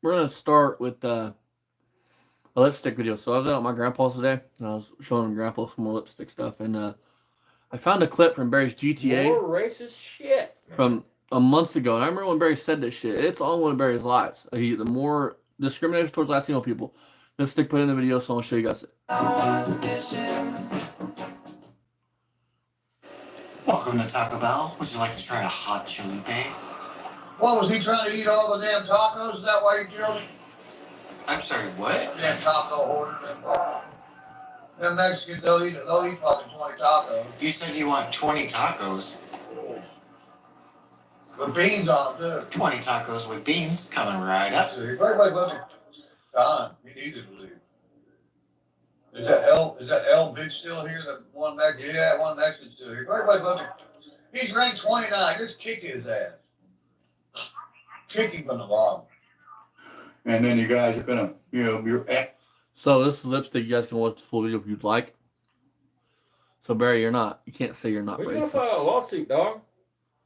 we're gonna start with a lipstick video. So I was out at my grandpa's today, and I was showing grandpa some more lipstick stuff, and I found a clip from Barry's GTA More racist shit. from a months ago, and I remember when Barry said this shit. It's on one of Barry's lives. The more discrimination towards Latino people. Lipstick put in the video, so I'll show you guys it. Welcome to Taco Bell. Would you like to try a hot chalupa? What, was he trying to eat all the damn tacos? Is that why you killed him? I'm sorry, what? Damn taco order. Them Mexicans, they'll eat fucking 20 tacos. You said you want 20 tacos. With beans on them, too. 20 tacos with beans coming right up. Everybody but Don, he needed to leave. Is that L bitch still here? The one Mexican, yeah, one Mexican still here. Everybody but he's ranked 29. Just kick his ass. Kick him from the bottom. And then you guys are gonna, you're at. So this is lipstick. You guys can watch the full video if you'd like. So Barry, you can't say you're not We're gonna racist. file a lawsuit, dog.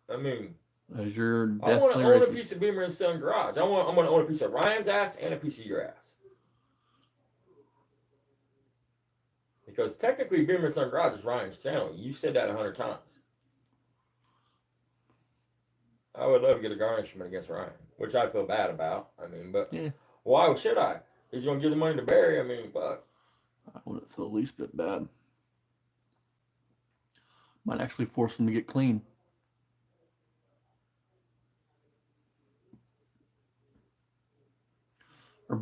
I mean, As you're I want definitely to own a racist. piece of Beamer and Son Garage. I'm going to own a piece of Ryan's ass and a piece of your ass. Because technically, Beamer and Son Garage is Ryan's channel. You said that 100 times. I would love to get a garnishment against Ryan, which I feel bad about. I mean, but Yeah. why should I? He's going to give the money to Barry. I mean, but I wouldn't feel the least bit bad. Might actually force him to get clean. Our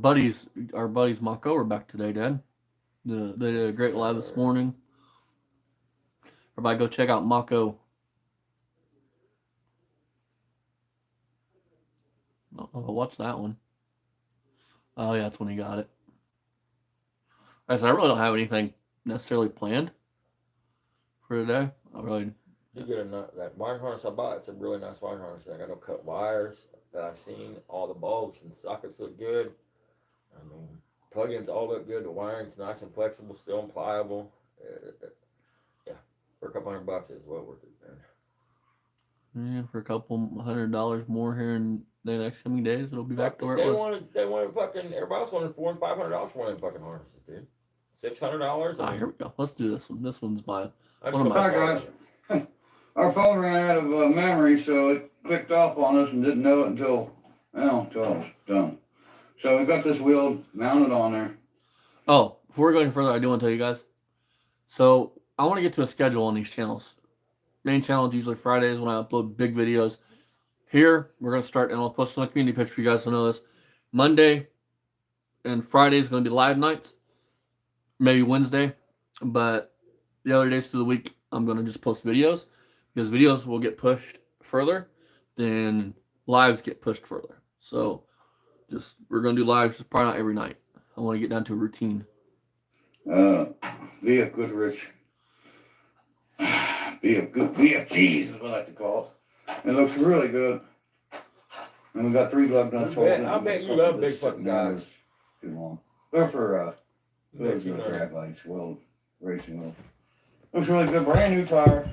buddies Mako are back today, Dad. They did a great live this morning. Everybody go check out Mako. Oh, watch that one. Oh yeah, that's when he got it. I said I really don't have anything necessarily planned for today. I really. you get that wire harness I bought. It's a really nice wire harness. I got no cut wires that I've seen. All the bulbs and sockets look good. I mean, plugins all look good. The wiring's nice and flexible, still and pliable. Yeah, for a couple $100, it's well worth it, man. Yeah, for a couple $100 more here in the next coming days, it'll be back to where it was. They wanted fucking, everybody else wanted $400 and $500 for one of them fucking harnesses, dude. $600. Ah, here we go. Let's do this one. This one's my. I one of just my- Hi, guys. Our phone ran out of memory, so it clicked off on us and didn't know it until it was done. So we got this wheel mounted on there. Oh, before we go any further, I do want to tell you guys. So I want to get to a schedule on these channels. Main channel is usually Fridays when I upload big videos. Here, we're going to start, and I'll post on the community page for you guys to know this. Monday and Friday is going to be live nights. Maybe Wednesday. But the other days through the week, I'm going to just post videos. Because videos will get pushed further than lives get pushed further. So, we're going to do lives, just probably not every night. I want to get down to a routine. VF Goodrich. VFGs is what I like to call it. It looks really good. And we got 3 glove nuts. I bet you love big fucking guys. Too long. They're for Makes you drag lights, world racing wheels. Looks really good. Brand new tire.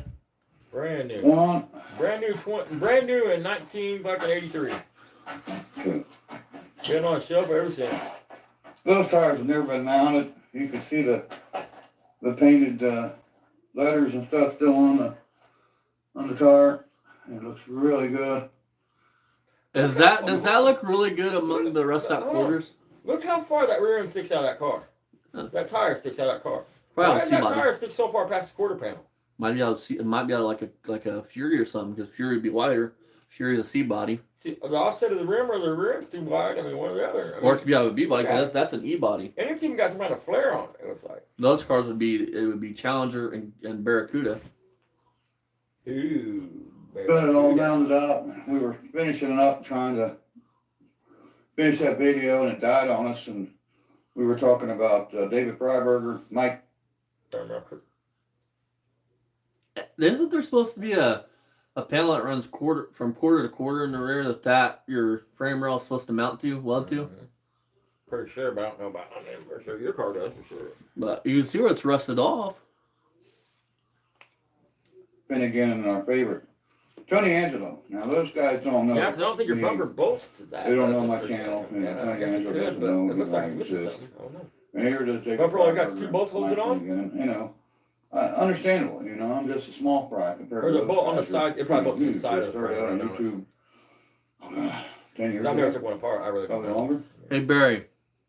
Brand new. One, Brand new in 1983. 2. Been on a shelf ever since. Those tires have never been mounted. You can see the painted letters and stuff still on the tire. It looks really good. Does that look really good among the rust out quarters? Look how far that rear end sticks out of that car. Huh. That tire sticks out of that car. Probably Why on does the that C-body. tire stick so far past the quarter panel? Might be able to see. It might be able to like a Fury or something because Fury would be wider. Fury is a C body, See, the offset of the rim or the rear end's too wide. I mean, one or the other. I mean, or it could be out of a B body. Yeah. That's an E body. and it's even got some kind of flare on it. It looks like. Those cars would be Challenger and Barracuda. Ooh. Got it all mounted up. We were finishing it up, trying to finish that video, and it died on us. And we were talking about David Freiberger, Mike. Isn't there supposed to be a panel that runs from quarter to quarter in the rear that your frame rail is supposed to mount to, weld to? Mhm. Pretty sure, but I don't know about my name for sure. Your car does for sure. But you can see where it's rusted off. Finnegan and our favorite Tony Angelo. Now those guys don't know. Yeah, 'cause I don't think your me. bumper bolts to that. They don't know does it, my per channel, se? and Yeah, I Tony guess it Angelo could, doesn't but know it looks like I it's missing exist. something. I don't know. And here it is. Jacob Bumper only got Freiberger two bolts holding it on? again, you know, understandable. You know, I'm just a small fry compared There's to a those bolt on the guys who, side. It probably bolts on the huge. side They of the started frame. out on Right on it. YouTube 10 years I've never ago, took one apart. I really don't probably know. longer. Hey Barry,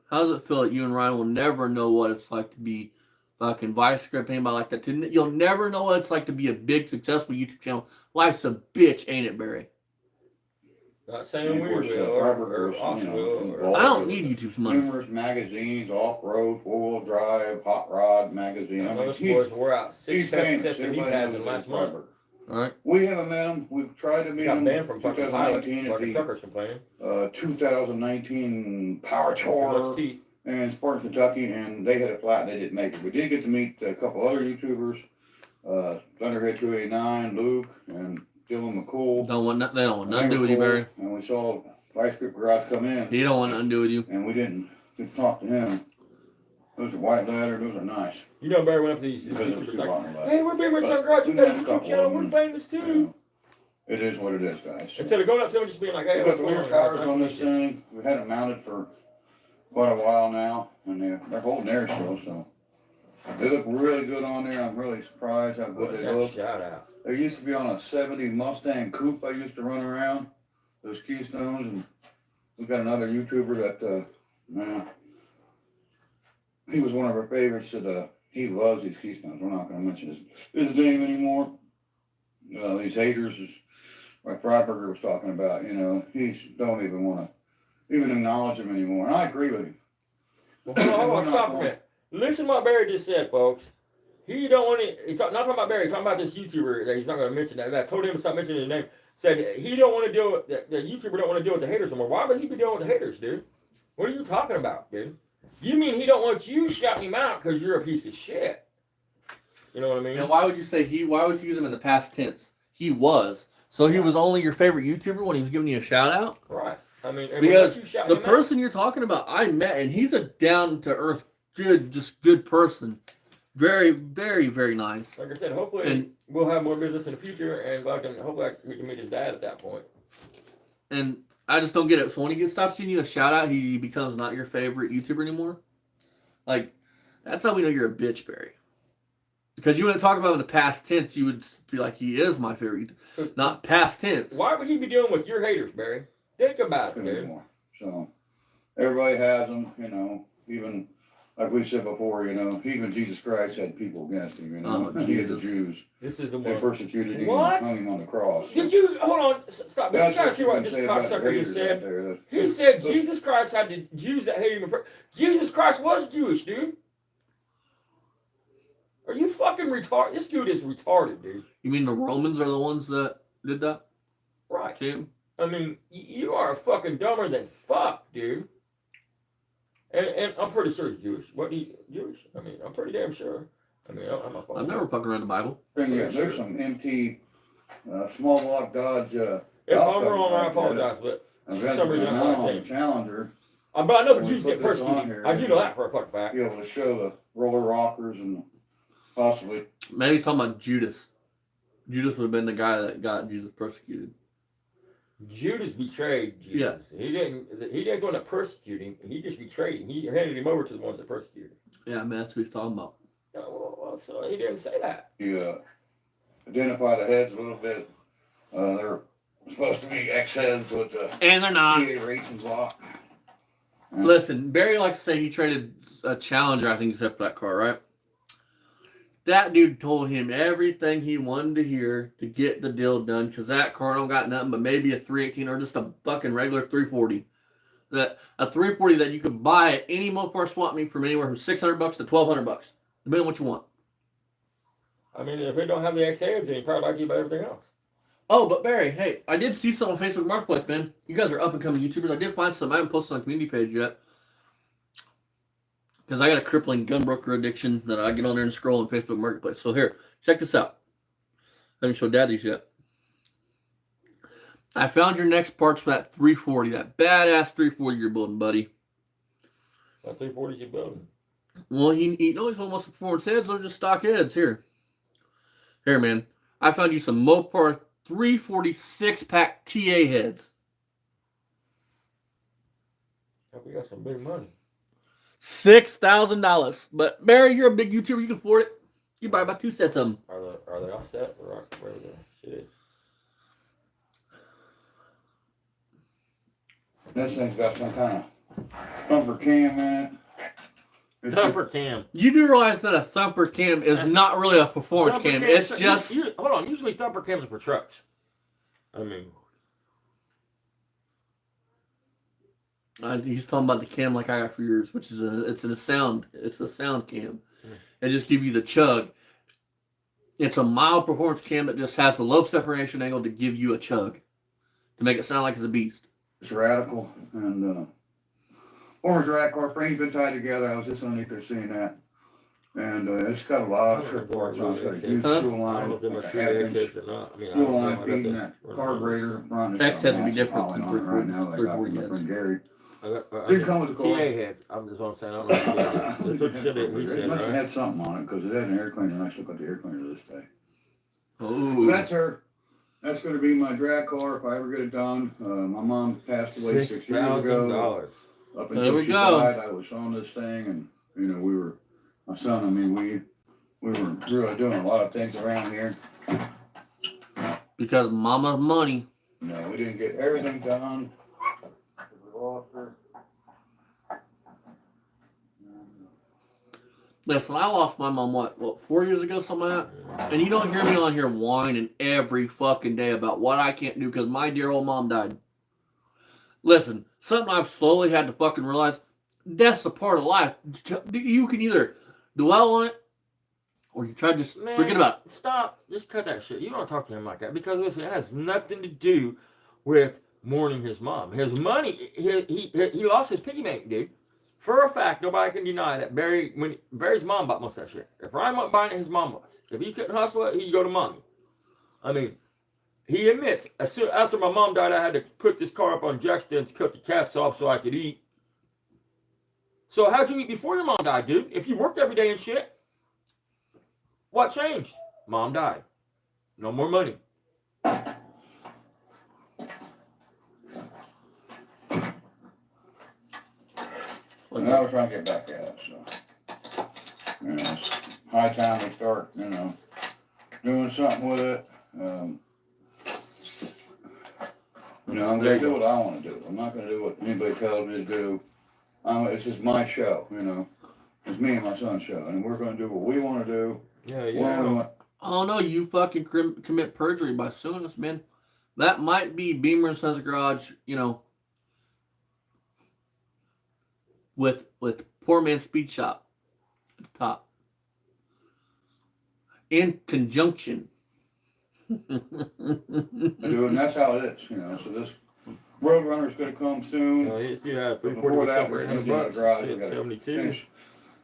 how does it feel that you and Ryan will never know what it's like to be fucking vice grip, anybody like that? You'll never know what it's like to be a big, successful YouTube channel. Life's a bitch, ain't it, Barry? Not saying we Of course, will Freiberger or was, Osh you know, will. involved. I don't need YouTube's money. Numerous magazines, off-road, four-wheel drive, hot rod magazine. I mean, Those boys were out he's 6 sets famous. of knee Everybody pads in knows last Dave month. Freiberger. All right. We haven't met him. We've tried to He meet got him banned in from fucking pilots. 2019 at Fucking the truckers complaining. 2019 Power Too much Tour teeth. in Spartan, Kentucky, and they had a flat and they didn't make it. We did get to meet a couple other YouTubers, Thunderhead 289, Luke, and Dylan McCool. They don't want nothing They to do were with you, cool, Barry. and we saw Vice Grip Garage come in, He don't want nothing to do with you. and we didn't get to talk to him. Those are white ladder, those are nice. You know, Barry went up to these Because it was YouTubers too like, long left. hey, we're Big Red But Sun Garage. You we got a got a YouTube couple channel. of We're them. famous You too. know, it is what it is, guys. So. Instead of going up to them just being like, hey, We what's got going rear on? tires Nice on to this meet you. thing. We had it mounted for quite a while now, and they're holding there still, so. They look really good on there. I'm really surprised how good What's they that look. shout out? They used to be on a 70 Mustang Coupe I used to run around, those Keystones, and we got another YouTuber that, he was one of our favorites that, he loves these Keystones. We're not gonna mention his name anymore. These haters is, like Freiberger was talking about, you know, he don't even wanna even acknowledge them anymore, and I agree with him. Well, hold on, We're not stop a going- minute. Listen to what Barry just said, folks. He don't want to, not talking about Barry, he's talking about this YouTuber that he's not going to mention. That I told him to stop mentioning his name. Said he don't want to deal with, the YouTuber don't want to deal with the haters no more. Why would he be dealing with the haters, dude? What are you talking about, dude? You mean he don't want you shouting him out because you're a piece of shit? You know what I mean? And why would you say why would you use him in the past tense? He was. So he was only your favorite YouTuber when he was giving you a shout out? Right. I mean, and Because you shout the him out, person you're talking about, I met, and he's a down to earth, good person. Very, very, very nice. like I said, hopefully And we'll have more business in the future, and hopefully we can meet his dad at that point. and I just don't get it. So when he stops giving you a shout out, he becomes not your favorite YouTuber anymore. Like, that's how we know you're a bitch, Barry. Because you wouldn't talk about him in the past tense. You would be like, he is my favorite, not past tense. Why would he be dealing with your haters, Barry? Think about it, dude. Anymore. So everybody has them, you know, even like we said before, you know, even Jesus Christ had people against him, you know. Oh, He had the Jesus. Jews. This is the They one. persecuted him What? and hung him on the cross. Did you hold on? Stop. Did you That's guys what hear you what can this say about the cocksucker just haters out said? there. That's- He said those- Jesus Christ had the Jews that hated him. Jesus Christ was Jewish, dude. Are you fucking retarded? This dude is retarded, dude. You mean the Romans are the ones that did that Right. to him? I mean, you are fucking dumber than fuck, dude. And I'm pretty sure he's Jewish. What he Jewish? I mean, I'm pretty damn sure. I mean, I'm not I've never fucking read the Bible. Yeah, there's some MT small block Dodge. If I'm wrong, I apologize, but for some reason I now thought on I the Challenger, but I know the When we Jews put get this on persecuted. here, I do know that for a fucking fact. be able to show the roller rockers and possibly. Maybe he's talking about Judas. Judas would have been the guy that got Jesus persecuted. Judas betrayed Jesus. He didn't go to persecute him. He just betrayed him. He handed him over to the ones that persecuted him. Yeah, I mean, that's what he's talking about. Well, so he didn't say that. You identify the heads a little bit. They're supposed to be X-heads with the And they're not. PA racing block. Listen, Barry likes to say he traded a Challenger, I think, except for that car, right? That dude told him everything he wanted to hear to get the deal done because that car don't got nothing but maybe a 318 or just a fucking regular 340. That a 340 that you could buy at any Mopar swap meet from anywhere from $600 to $1,200, depending on what you want. I mean, if it don't have the X-heads, then he probably like you about everything else. Oh, but Barry, hey, I did see something on Facebook Marketplace, man. You guys are up and coming YouTubers. I did find some. I haven't posted on the community page yet. Because I got a crippling gun broker addiction that I get on there and scroll on Facebook Marketplace. So here, check this out. I haven't showed Dad these yet. I found your next parts for that 340, that badass 340 you're building, buddy. That 340 you building. Well, he knows almost performance heads. Those are just stock heads. Here, man. I found you some Mopar 346 pack TA heads. We got some big money. $6,000. But Barry, you're a big YouTuber. You can afford it. You buy about 2 sets of them. Are they all set? Or where the shit is? This thing's got some kind of thumper cam in it. It's Thumper cam. You do realize that a thumper cam is not really a performance Thumper cam. cam- It's just hold on. Usually thumper cams are for trucks. I mean, he's talking about the cam like I got for yours, which is it's a sound cam. It just give you the chug. It's a mild performance cam that just has the low separation angle to give you a chug, to make it sound like it's a beast. It's radical, and former drag car frame's been tied together. I was just underneath there seeing that, and it's got a lot of trip parts on it. It's got a huge Huh? fuel I line, don't know if them are like a true half-inch X or not. I mean, I fuel don't know. line I'd feeding have that to run carburetor in front. X has to be Massive different hauling than on it right now. They got 340 from my friend Gary. I Didn't come with the TA car. heads. I'm just what I'm saying. I don't know. That's what you said. He It said, must have right? had something on it because it had an air cleaner. I still got the air cleaner this day. Oh, That's her. That's going to be my drag car if I ever get it done. My mom passed away 6 years ago. $6,000. Up There until we she go. died, I was on this thing, and we were my son. I mean, we were really doing a lot of things around here. because mama's money. We didn't get everything done. Listen, I lost my mom, what, 4 years ago, something like that? And you don't hear me on here whining every fucking day about what I can't do because my dear old mom died. Listen, something I've slowly had to fucking realize, death's a part of life. You can either dwell on it or you try to just Man, forget about it. Stop. Just cut that shit. You don't talk to him like that because listen, it has nothing to do with mourning his mom. His money, he lost his piggy bank, dude. For a fact, nobody can deny that Barry's mom bought most of that shit. If Ryan wasn't buying it, his mom was. If he couldn't hustle it, he'd go to mommy. I mean, he admits, after my mom died, I had to put this car up on jack stands, cut the cats off so I could eat. So how'd you eat before your mom died, dude? If you worked every day and shit, what changed? Mom died. No more money. And now we're trying to get back at it, so. It's high time we start, doing something with it. I'm gonna do what I wanna do. I'm not gonna do what anybody tells me to do. It's just my show, It's me and my son's show, and we're gonna do what we wanna do. Yeah, when we want. Oh no, you fucking commit perjury by suing us, man. That might be Beamer and Sons Garage, with Poor Man's Speed Shop at the top. In conjunction. And that's how it is, So this Roadrunner's gonna come soon. Yeah, But before that, we're gonna do the garage. We gotta 72. finish.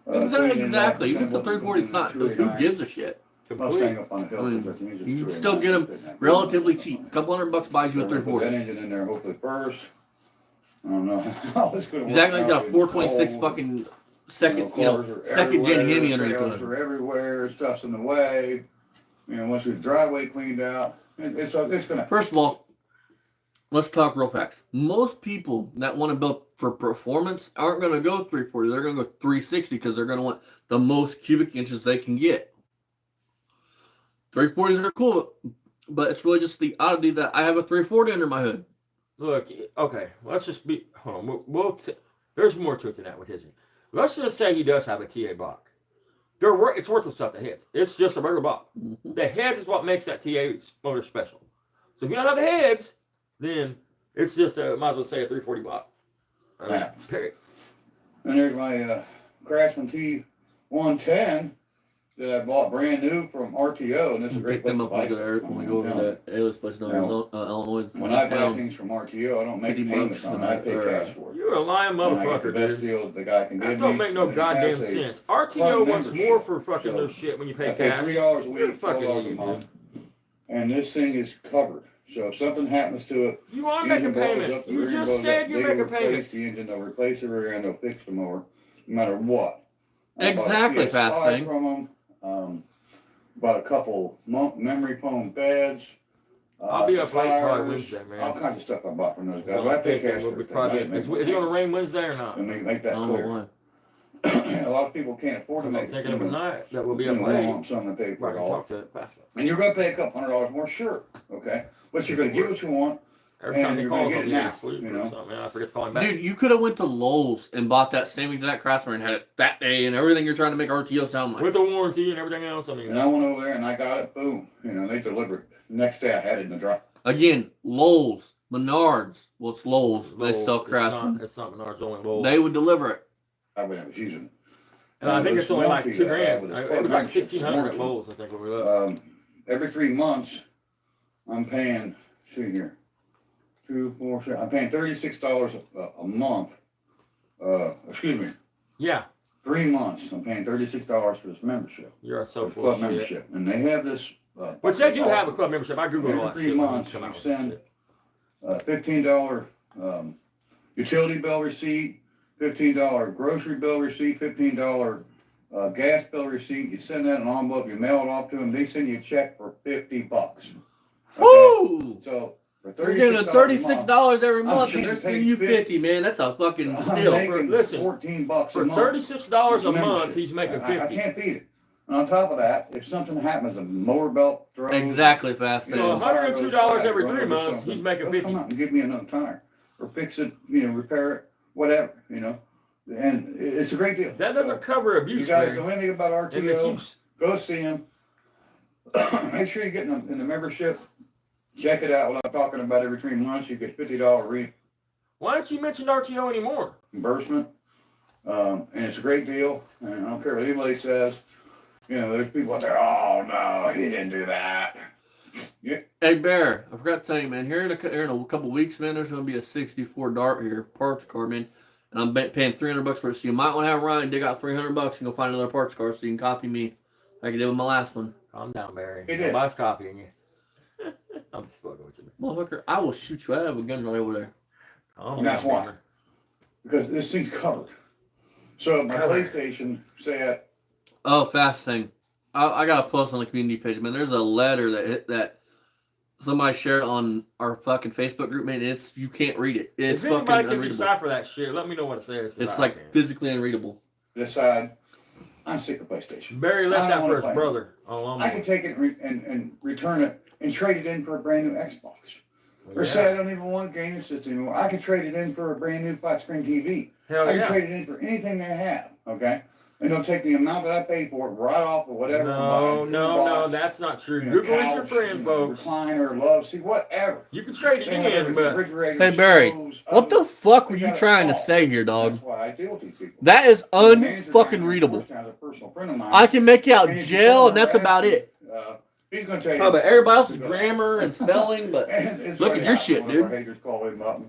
Exactly. Even if the 340, it's not. Who gives a shit? I'll stand up on the hill. I mean, 'cause that's easier you to still do. get 'em relatively cheap. A couple $100 buys you a We're gonna put 340. that engine in there hopefully first. I don't know how it's gonna work. Exactly. Like out. a 426 It's fucking cold. second Cars are gen everywhere, Hemi underneath trailers the are everywhere, stuff's in the way. Once the driveway cleaned out, it's gonna. First of all, let's talk real facts. Most people that want to build for performance aren't going to go 340. They're going to go 360 because they're going to want the most cubic inches they can get. 340s are cool, but it's really just the oddity that I have a 340 under my hood. Look, okay, let's just be. Hold on. There's more to it than that with his. Let's just say he does have a TA block. It's worthless without the heads. It's just a regular block. Mm-hmm. The heads is what makes that TA motor special. So if you don't have the heads, then it's just might as well say a 340 block. Yeah. Period. And there's my Craftsman T110 that I bought brand new from RTO, and it's a great Pick place them to up buy when we go over to Ayla's place in Illinois. When I buy things from RTO, I don't make 50 payments bucks on it. I pay or, cash for it. You're a lying And I get motherfucker, the best dude. deal that the guy can give That me. don't make no and it goddamn has a sense. club RTO wants membership. more for fucking So, their shit when you I pay pay cash. $3 a You're a week, fucking $12 a idiot, month, dude. and this thing is covered. So if something happens to it, You are the making engine blows payments. up, the You rear just blows said up, you're they making replace payments. the engine, they'll replace the rear end, they'll fix the mower, no matter what. I bought a Exactly, PS5 fast thing. from them. Bought a couple memory foam beds. I'll be some up late probably tires, Wednesday, all man. kinds of stuff I bought from those guys. Well, But I I pay think cash we'll for be everything. probably, I make is it no gonna payments. rain Wednesday or not? Let me make I that don't know clear. why. A lot of people can't afford to I'm make it. thinking of a night that we'll be You up know, we late. want something to pay for Where I it can all. talk to it faster. And you're gonna pay a couple $100 more, sure, okay? But you're gonna get what you want. Every time And he you're gonna calls, get I'll it be now, asleep you or know? something. And I forget to call him back. Dude, you could have went to Lowe's and bought that same exact Craftsman and had it that day and everything you're trying to make RTO sound like. With the warranty and everything else, I mean. And I went over there and I got it, boom, you know, they delivered. Next day I had it in the drop. Again, Lowe's, Menards. Well, it's Lowe's. They Lowe's, sell Craftsman. It's not Menards, only Lowe's. They would deliver it. I was using it. And I think this it's only like warranty that I had $2,000. with this It was like program, 1,600 at warranty. Lowe's, I think, when we looked. Every 3 months, I'm paying, see here, 2, 4, 6, I'm paying $36 a month. Excuse me, Yeah, 3 months, I'm paying $36 for this membership, you're so this full club of shit. membership. And they have this. Which they do have a club membership. I Googled all that Every shit. 3 when months, come you out with send shit. $15 utility bill receipt, $15 grocery bill receipt, $15 gas bill receipt. You send that in an envelope, you mail it off to them. They send you a check for $50. Okay? Woo! So for You're getting $36 every month, and getting they're paid sending you 50, man. That's a fucking I'm steal. making Listen, $14 For a month. $36 a month, membership. he's making I 50. can't beat it. And on top of that, if something happens, a mower belt throws. Exactly, fast you know, So too. tire goes $102 flat, every run 3 over months, something, he's making they'll 50. Come out and give me another tire, or fix it, you know, repair it, whatever, you know. And it's a great deal. That doesn't cover You abuse, guys man. know anything about And RTO? misuse. Go see them. Make sure you get in the membership. Check it out. What I'm talking about every 3 months, you get $50 Why don't you mention RTO anymore? reimbursement. And it's a great deal. And I don't care what anybody says. You know, there's people out there, oh no, he didn't do that. Hey, Bear, I forgot to tell you, man. Here in a couple weeks, man, there's going to be a 64 Dart here, parts car, man. And I'm paying $300 for it. So you might want to have Ryan dig out $300 and go find another parts car so you can copy me like I did with my last one. Calm down, Barry. He did. Nobody's copying you. I'm just fucking with you. Motherfucker, I will shoot you. I have a gun right over there. Calm And that's down, why. Barry. Because this thing's covered. So my Covered. PlayStation said, Oh, fast thing. I got to post on the community page, man. There's a letter that somebody shared on our fucking Facebook group, man. You can't read it. It's If fucking anybody can unreadable. decipher that shit, let me know what it says. 'cause It's I like can't. physically unreadable. decide, I'm sick of PlayStation. Barry I left don't that wanna for his play. brother. On I can take it and return it and trade it in for a brand new Xbox. Or yeah. say I don't even want a gaming system anymore. I can trade it in for a brand new flat screen TV. Hell I can yeah. trade it in for anything they have, okay? And they'll take the amount that I paid for it right off of whatever. I'm buying. No, that's not true. You know, Google is your couch, friend, you know, folks. recliner, love seat, whatever. You can trade it They have in, but refrigerators, Hey, Barry, stoves, What the ovens. fuck were They you got it trying to all. say here, dog? That's why I deal with these people. That is The manager unfucking down there, readable. of course, is a personal friend of mine. I can make you out And if you jail, call and that's him about and it. ask him, he's gonna tell you. Oh, but everybody else's grammar and spelling, but And it's look funny at your how shit, one of our dude. haters called him up,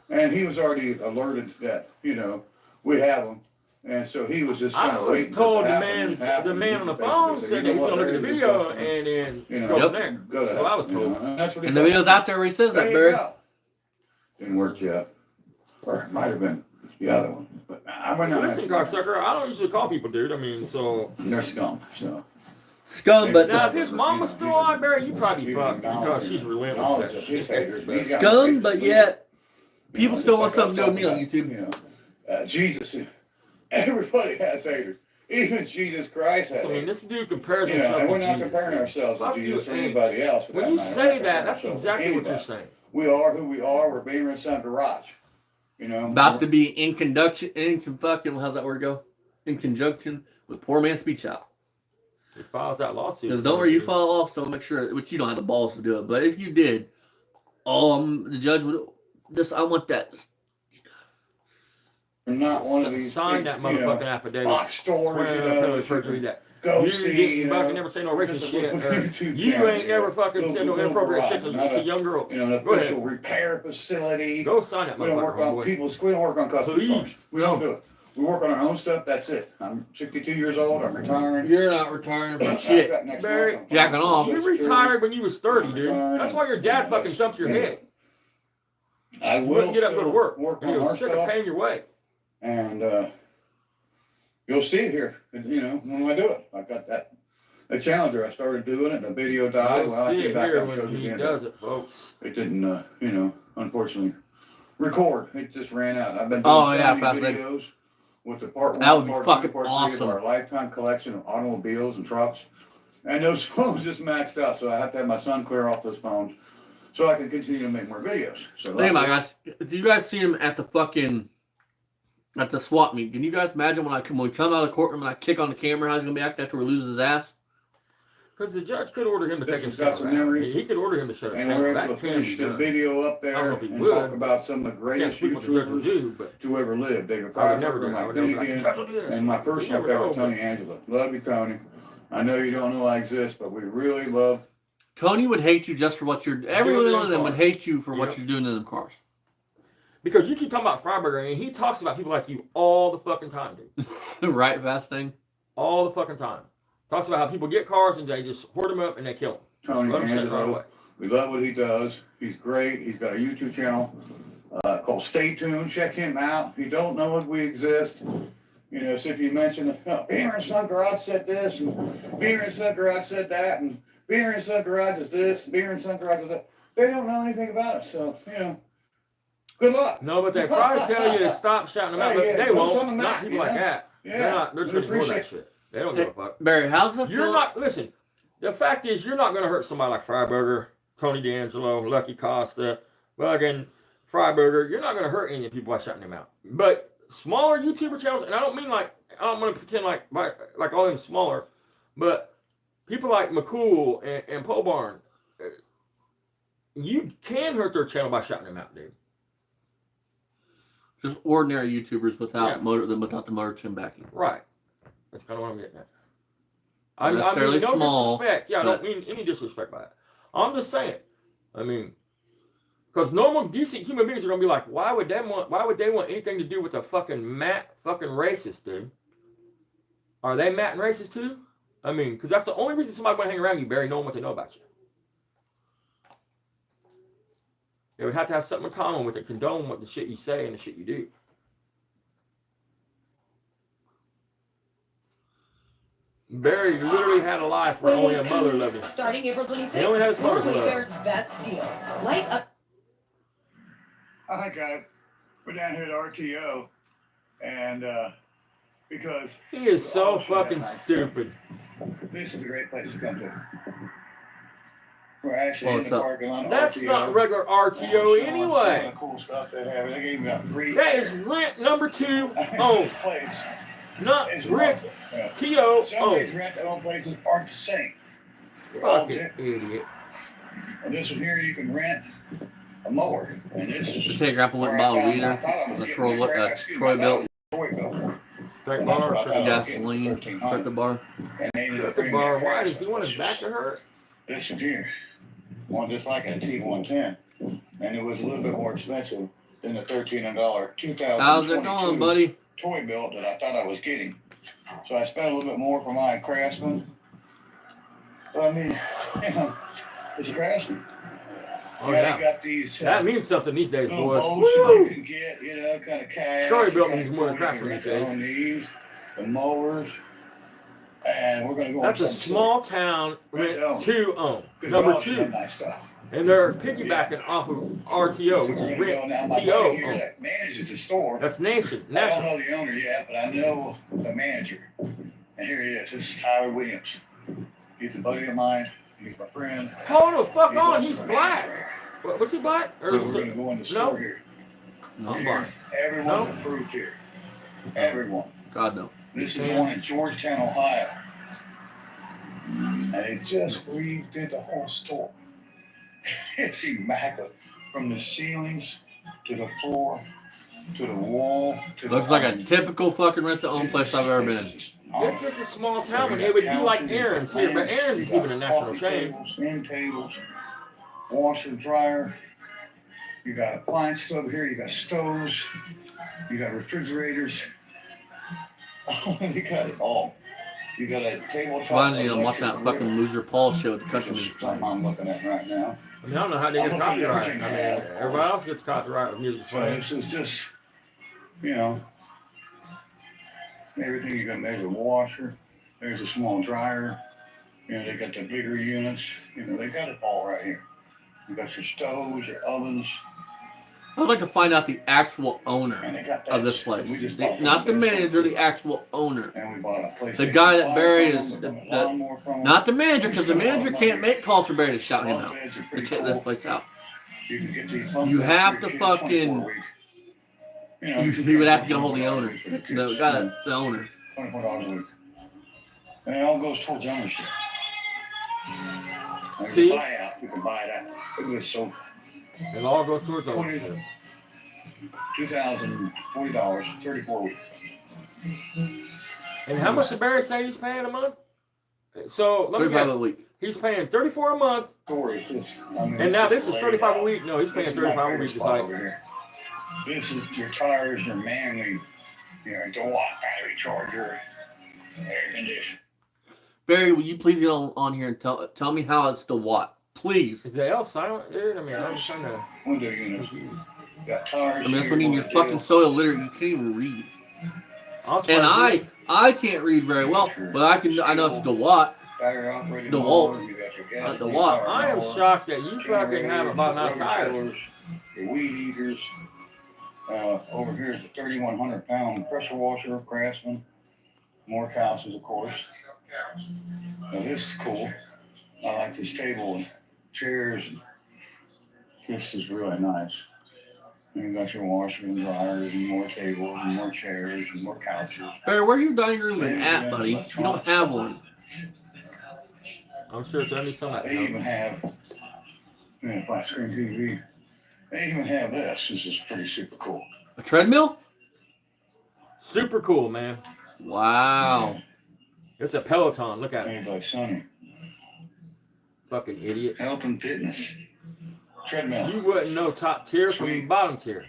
and he was already alerted that we have him, and so he was just kind I of was waiting. told for it the to happen, and man, it happened, the and man he on the basically phone said, said "You that know he's what, gonna look at the Barry, video just and then you know, go Yep. from there. go to That's what I was you know, told. and that's what he And the told video's me. out there where he says There that, you Barry. go. Didn't work yet, or it might have been the other one, but I went on. Listen, cocksucker, I don't usually call people dude. I mean, so They're scum, so. Scum, but now if his mom was still on, Barry, you probably fucked because she's relentless. Knowledge with of that his shit. haters, but he's got scum, haters, but you yet know, people just still want like I was something to do with me on talking YouTube. about, Jesus, everybody has haters. Even Jesus Christ has I mean, haters. this dude compares You know, himself and we're to not Jesus. comparing ourselves to Fuck you, Jesus or and anybody else. for When that you matter. We're say not that, comparing that's ourselves to exactly what you're anybody. saying. We are who we are. We're being in some garage. You know, About to be in fucking, how's that word go? In conjunction with Poor Man's Speech Out. He files that lawsuit. Because don't worry, you follow off, so make sure, which you don't have the balls to do it, but if you did, the judge would I want that. we're not one of these Sign big, that you know, motherfucking affidavit. box stores. Swearing You on know, penalty of that you perjury can that go you see. didn't You fucking know, never say no racist just a shit. little Or YouTube you channel, ain't never fucking little- said no little inappropriate garage, shit to not a- young girls. You know, an Go ahead. official repair facility. Go sign that We don't work motherfucker, on homeboy. people's. We don't work on customers. Please. We don't do it. We work on our own stuff. That's it. I'm 62 years old. I'm retiring. You're not retiring for I've shit. got next Barry, month, I'm jacking filing off. Social You Security. retired when you was 30, dude. That's why your dad fucking thumped your head. I You will wouldn't get up and go to work. Work He on was our sick of stuff, paying your way. and you'll see it here. You know when I do it. I've got that a Challenger. I started doing it, and the video died. You'll Well, I see came it back here and showed when you he again. does it, folks. It didn't, unfortunately, record. It just ran out. I've been doing Oh, so yeah, many fascinating. videos with the part That would one, be part fucking two, part three awesome. of our lifetime collection of automobiles and trucks. And those phones just maxed out, so I have to have my son clear off those phones so I can continue to make more videos. So Think about it, guys. Do you guys see him at the swap meet? Can you guys imagine when we come out of the courtroom and I kick on the camera, how he's gonna be acting after we lose his ass? Because the judge could order him to This take his has got channel some down. memory. He could order him to shut his And channel. we're That able to can finish be the done. video up I don't there know if he and would, talk about some of the Can't greatest speak what the judge would YouTubers do, but to ever live. David I would never Freiberger, do it. I Mike would never be like, Finnegan, "Judge, look at this." and my You personal never know, favorite, Tony but- Angela. Love you, Tony. I know you don't know I exist, but we really love. Tony would hate you just for what you're. Every Doing one of them in would cars. hate you for what Yep. you're doing in the cars. Because you keep talking about Freiberger, and he talks about people like you all the fucking time, dude. Right, Fast Thing? All the fucking time. Talks about how people get cars and they just hoard them up and they kill them. Tony Let him sit right Angelo. away. We love what he does. He's great. He's got a YouTube channel called Stay Tuned. Check him out. If you don't know if we exist, so if you mention, Beer and Son Garage said this, and Beer and Son Garage said that, and Beer and Son Garage is this, Beer and Son Garage is that, they don't know anything about it. So, good luck. No, but they probably tell you to stop shouting them out, but Yeah, they put won't. some on the Not map, people like that. Yeah. They're we trying to ignore that appreciate shit. They don't give a fuck. Barry, how's the You're not, listen, the fact is you're not going to hurt somebody like Freiberger, Tony D'Angelo, Lucky Costa, fucking Freiberger. You're not going to hurt any of the people by shouting them out. But smaller YouTuber channels, and I don't mean like, I don't want to pretend like all them smaller, but people like McCool and Pole Barn, you can hurt their channel by shouting them out, dude. just ordinary YouTubers without Yeah. without the merchant backing? Right. That's kind of what I'm getting at. Not I mean, necessarily no small, disrespect. Yeah, I don't but- mean any disrespect by it. I'm just saying. I mean, because normal, decent human beings are gonna be like, why would they want anything to do with a fucking fucking racist, dude? Are they Matt and racist too? I mean, because that's the only reason somebody want to hang around you, Barry, knowing what they know about you. They would have to have something in common with it, condone what the shit you say and the shit you do. Barry literally had a life where only a mother loved him. Starting April 26th, He only has explore mother's love. Wayfair's best deals. Light up. Hi, guys. We're down here at RTO, and because He is so fucking stupid. this is a great place to come to. We're actually Well, in it's the up. parking lot of That's RTO. not regular and I'm RTO showing Some anyway. of the cool stuff they have. They even got free. That is rent number 2 owned, This place not is rent wonderful. Yeah. TO Some of these owned. rent-to-own places aren't the same. They're all Fucking different. idiot. And this one here, you can rent a mower, and this is. Take Grandpa went and bought a weeder, a Troy built Drink That's bar, what I thought. gasoline, at the bar. And they ended up Cricket bringing bar. me a Why does Craftsman, he want his which back is to hurt? this one here, one just like a T110, and it was a little bit more expensive than the $1,300 How's it going, 2022 buddy? toy belt that I thought I was getting. So I spent a little bit more for my Craftsman. But I mean, it's a Craftsman. Oh Yeah, yeah, they got these that means something these days, little boys. boats that you Woo! can get, kind of kayaks. Story built kinda means more than cool. You Craftsman can rent these days. on these, the mowers, and we're gonna go. That's on a some small town rent Rent-to-own. 2 owned. Good Number dogs and 2, nice stuff. and they're piggybacking off of RTO, which We're is gonna go rent now. My TO buddy here owned. that manages the store. That's nation, I don't national. know the owner yet, but I know the manager. And here he is. This is Tyler Williams. He's a buddy of mine. He's my friend. Hold the fuck on, also he's the black. manager. What's he black? Or So we're gonna go in the store here. No, I'm Here. blind. Everyone's No. approved here. Everyone. God no. This is one in Georgetown, Ohio. And it's just redid the whole store. It's immaculate. From the ceilings to the floor to the wall to Looks the like a typical fucking rent-to-own place I've ever been in. It's just a small town, and it would be like Aaron's here, but Aaron's is even a national chain. End tables, washer, dryer. You got appliances over here. You got stoves. You got refrigerators. You got it all. You got a tabletop. Reminds me of watching that electric fucking grill. loser Paul shit with the country music Something playing. I'm looking at right now. I mean, I don't know how they get copyright. I mean, everybody else gets copyright with music So playing. this is just, everything you got. There's a washer. There's a small dryer. You know, they got the bigger units. You know, they got it all right here. You got your stoves, your ovens, I'd like to find out the actual owner and they got that. of this place. We just bought Not the one of those. manager, the actual owner. And we bought a PlayStation The guy that 5 Barry from is them, we bought a the- lawnmower from them. Not the manager, because the manager can't make calls for Barry to shout him Bunk out. beds are To pretty check cool. this place out. You can get these bunk You beds have for to your kids, fucking- 24 weeks. You know, He would have to get a hold of the owner. for the kids. The guy, the owner. $24 a week. And it all goes towards ownership. Like See? a buyout, you can buy it out. Look at this sofa. It all goes towards ownership. $2,040, 34 weeks. And how much did Barry say he's paying a month? So let me 35 a guess. week. He's paying $34 a month, Story, I mean, and now it's this is laid $35 a out. week. No, he's paying This is my $35 a favorite week. It's spot like, over here. This is your tires, your Manly, you know, DeWalt battery charger, air conditioner. Barry, will you please get on here and tell me how it's the what? Please. is the L silent, dude? I mean, I'm trying to. Window units. Got tires. I mean, that's here, when you're what fucking deal. so illiterate you can't even read. I'll try And to- I can't read very well, but I know it's the what. Battery operated DeWalt. mower, you got your gas DeWalt. power I am mower, shocked that you fucking have about enough rubber tires. chillers, your weed eaters. Over here is a 3,100 pound pressure washer, Craftsman. More couches, of course. Now this is cool. I like this table and chairs. This is really nice. And you got your washer and dryers and more tables and more chairs and more couches. Barry, where's your dining room been at, buddy? You don't have one. I'm sure it's only some of They even that. have, you know, flat screen TV. They even have this. This is pretty super cool. A treadmill? Super cool, man. Wow. It's a Peloton. Look at it. Made by Sony. Fucking idiot. Health and fitness. Treadmill. You wouldn't know top tier from Sweet. bottom tier.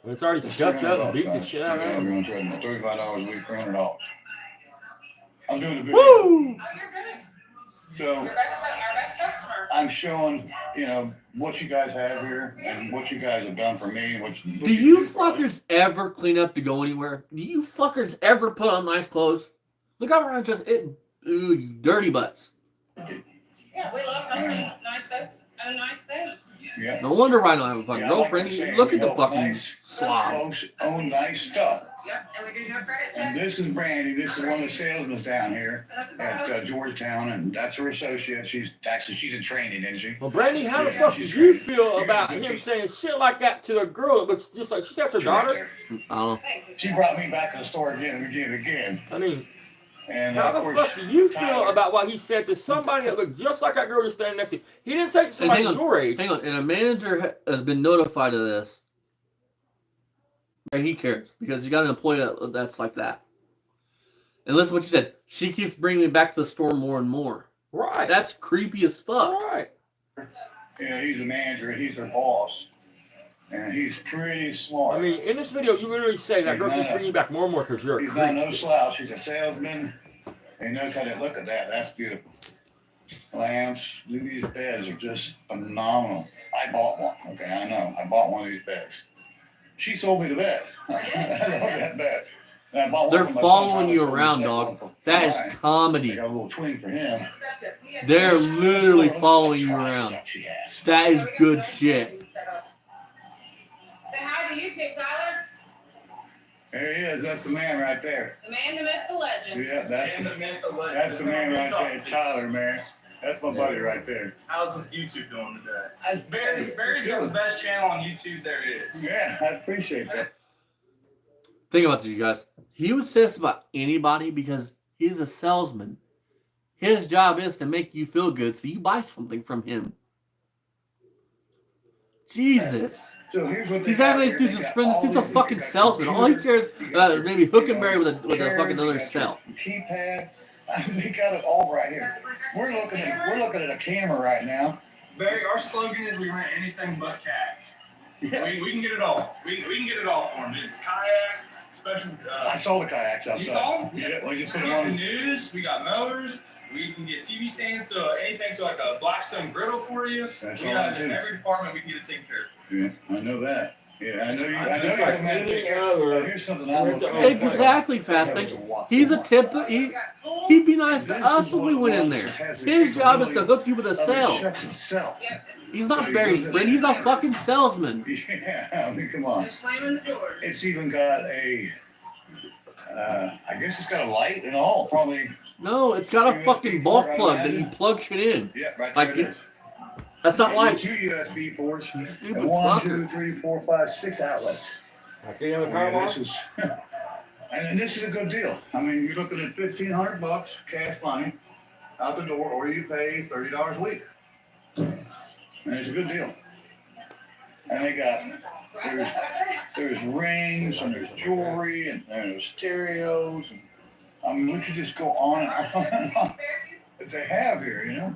When it's already scuffed up and beat the shit out of I'm them. doing treadmill. $35 a week, $300. I'm doing the video. Woo! Oh, you're good. So Our best customer. I'm showing, you know, what you guys have here and what you guys have done for me. What Do you fuckers ever clean up to go anywhere? Do you fuckers ever put on nice clothes? Look how around just it. Ooh, you dirty butts. Yeah, we love helping nice folks own nice things. Yeah. No wonder I don't have a fucking Yeah, I like girlfriend. the saying, Look at we the help fucking nice slob. folks own nice stuff. Yep, and we do no credit And check. this is Brandy. This is one of the salesmen down here That's at about Georgetown, and that's her associate. She's in training, isn't she? Well, Brandy, how the Yeah, fuck she's did you great. feel You're about good him kid. saying shit like that to a girl that looks just like she's got her She's right daughter? there. I don't know. Thank you. She brought me back to the store again and again and again. I mean, And how of the course, fuck do you feel Tyler- about what he said to somebody that looked just like that girl you're standing next to? He didn't say it to somebody hang on, your age. Hang on, and a manager has been notified of this, and he cares because you got an employee that's like that. And listen to what you said. She keeps bringing me back to the store more and more. Right. That's creepy as fuck. right. you know, he's the manager, he's their boss, and he's pretty smart. I mean, in this video, you literally say that girl He's keeps not a- bringing you back more and more because you're a He's not creep. no slouch. He's a salesman. He knows how to look at that. That's beautiful. Lamps. These beds are just phenomenal. I bought one. Okay, I know. I bought one of these beds. She sold me the bed. I love that bed. And I bought one They're for my son, following Tyler, you so we around, set dog. one for That is mine. I comedy. got a little twin for him. They're literally Look at following that you truck around. stuff she has. That is good shit. Say hi to YouTube, Tyler. There he is. That's the man right there. The man, the myth, the legend. Yeah, that's the man right there. Tyler, man. That's my buddy right there. How's YouTube doing today? That's Barry's got the best channel on YouTube there is. Yeah, I appreciate that. Think about this, you guys. He would say this about anybody because he's a salesman. His job is to make you feel good, so you buy something from him. Jesus. So here's what they He's got having here. these They dudes got spend this all dude's a these- fucking you got salesman. All he computers, cares you got about is maybe hook and you Barry got with a chairs, fucking you other got cell. your Keypad. They got it all right here. We're looking at a camera right now. Barry, our slogan is we rent anything but cats. Yeah. We can get it all. We can get it all for him. It's kayak, special. I saw the kayaks outside. You saw 'em? Yeah, we just put We them got on. canoes. We got mowers. We can get TV stands. So anything to like a Blackstone griddle for you. That's We all I got do. in every department we can get it taken care of. Yeah, I know that. Yeah, I know you. I know It's you. like Man, any other. here's something I'm looking at. Exactly, Fasting. He's a tip. He'd be nice to us if we went in there. His job is to hook you with a sale. Shuts itself. He's not Barry Sprint. He's a fucking salesman. Yeah, I mean, come on. They're slamming the door. It's even got a. I guess it's got a light and all. Probably. No, it's got a fucking bulk plug that you plug shit in. Yeah, right Like there. That's not like Two USB ports. you stupid And 1, fucker. 2, 3, 4, 5, 6 outlets. Like any other power Yeah, box? this is, and this is a good deal. I mean, you're looking at $1,500 cash money out the door, or you pay $30 a week, and it's a good deal. And they got there's rings and there's jewelry and there's stereos. And, I mean, we could just go on and on and on that they have here. You know,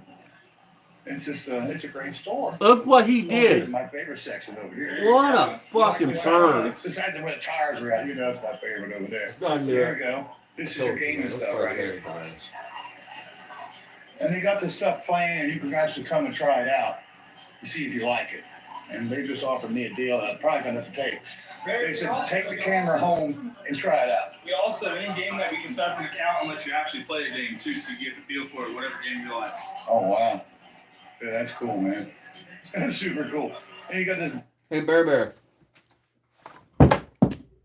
it's just it's a great store. Look what he Oh, did. my favorite section over here. What a fucking turd. Besides where the tires are at, you know, that's my favorite over there. Done There there. we go. This is your gaming stuff right here. And they got this stuff playing, and you can actually come and try it out to see if you like it. And they just offered me a deal that I'm probably gonna have to take. They said, take the camera home and try it out. We also, any game that we can set up an account and let you actually play a game too, so you get the feel for it, whatever game you like. Oh, wow. Yeah, that's cool, man. That's super cool. And you got this Hey, Bear.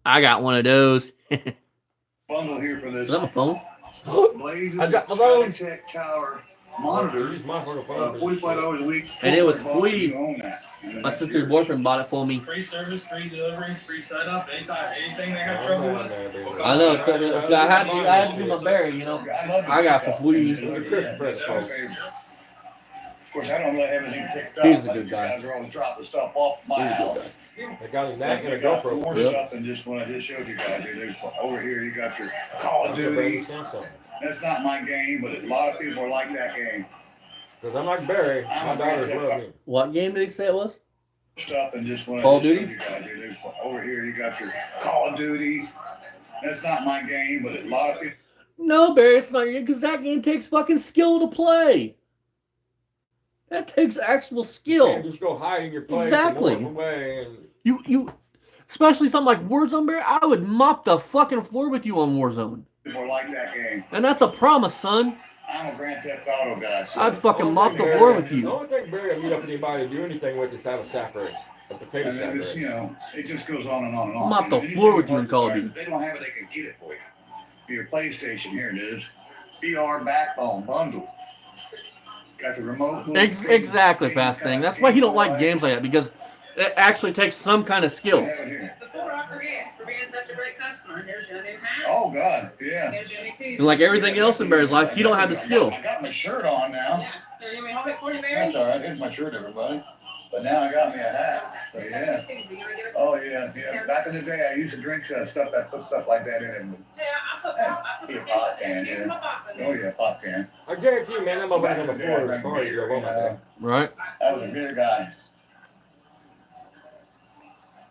I got one of those. bundle here for this Is that my phone? Blaze I got my phone. Skytech Tower monitor. Use mine for the phone. $45 a week. And it was $4 free. You own that. My sister's boyfriend bought it for me. Free service, free delivery, free setup, anytime, anything they have trouble with. I know. I had to do my Barry, you know. I got for free. Of course, I don't let everything picked up. He's a but good you guy. guys are always dropping stuff off my house. They got him that and a You got GoPro. more stuff than just what I just showed you guys. There's over here, you got your Call of Duty. That's not my game, but a lot of people like that game. Because I'm like Barry. My daughters love me. What game did he say it was? Stuff and just what Call I of just Duty? showed you guys. There's over here, you got your Call of Duty. That's not my game, but a lot of people. No, Barry, it's not your because that game takes fucking skill to play. That takes actual You skill. can't just go hide in your place Exactly. and walk away and You especially something like Warzone, Barry, I would mop the fucking floor with you on Warzone. People like that game. And that's a promise, son. I'm a Grand Theft Auto guy. So I'd fucking mop the floor with The you. only thing Barry will meet up with anybody to do anything with is have a sack race. A potato and sack then this, race. you know, it just goes on and on and on. Mop the And floor with you in anything Call of If Duty. they don't have it, they can get it for you. For your PlayStation, here it is. VR Backbone bundle. Got the remote. Exactly, Fast Thing. That's why he don't like games like that because it actually takes some kind of skill. Before I forget, for being such a great customer, here's your new hat. Oh God, yeah. Here's your new koozie. And like everything else in Barry's life, he don't have the skill. I got my shirt on now. Yeah. Here, you want me to hold it for you, Mary? That's all right. Here's my shirt, everybody. But now I got me a hat. So That's yeah. your koozie. You wanna give it? Oh yeah, yeah. Back in the day, I used to drink stuff that put stuff like that in it. Yeah, I Be a pot can, Give yeah. him a pop in Oh there. yeah, pop can. I guarantee you, man, I'm over Back on in the the day, floor I as far as you're going. Right? That was a good guy.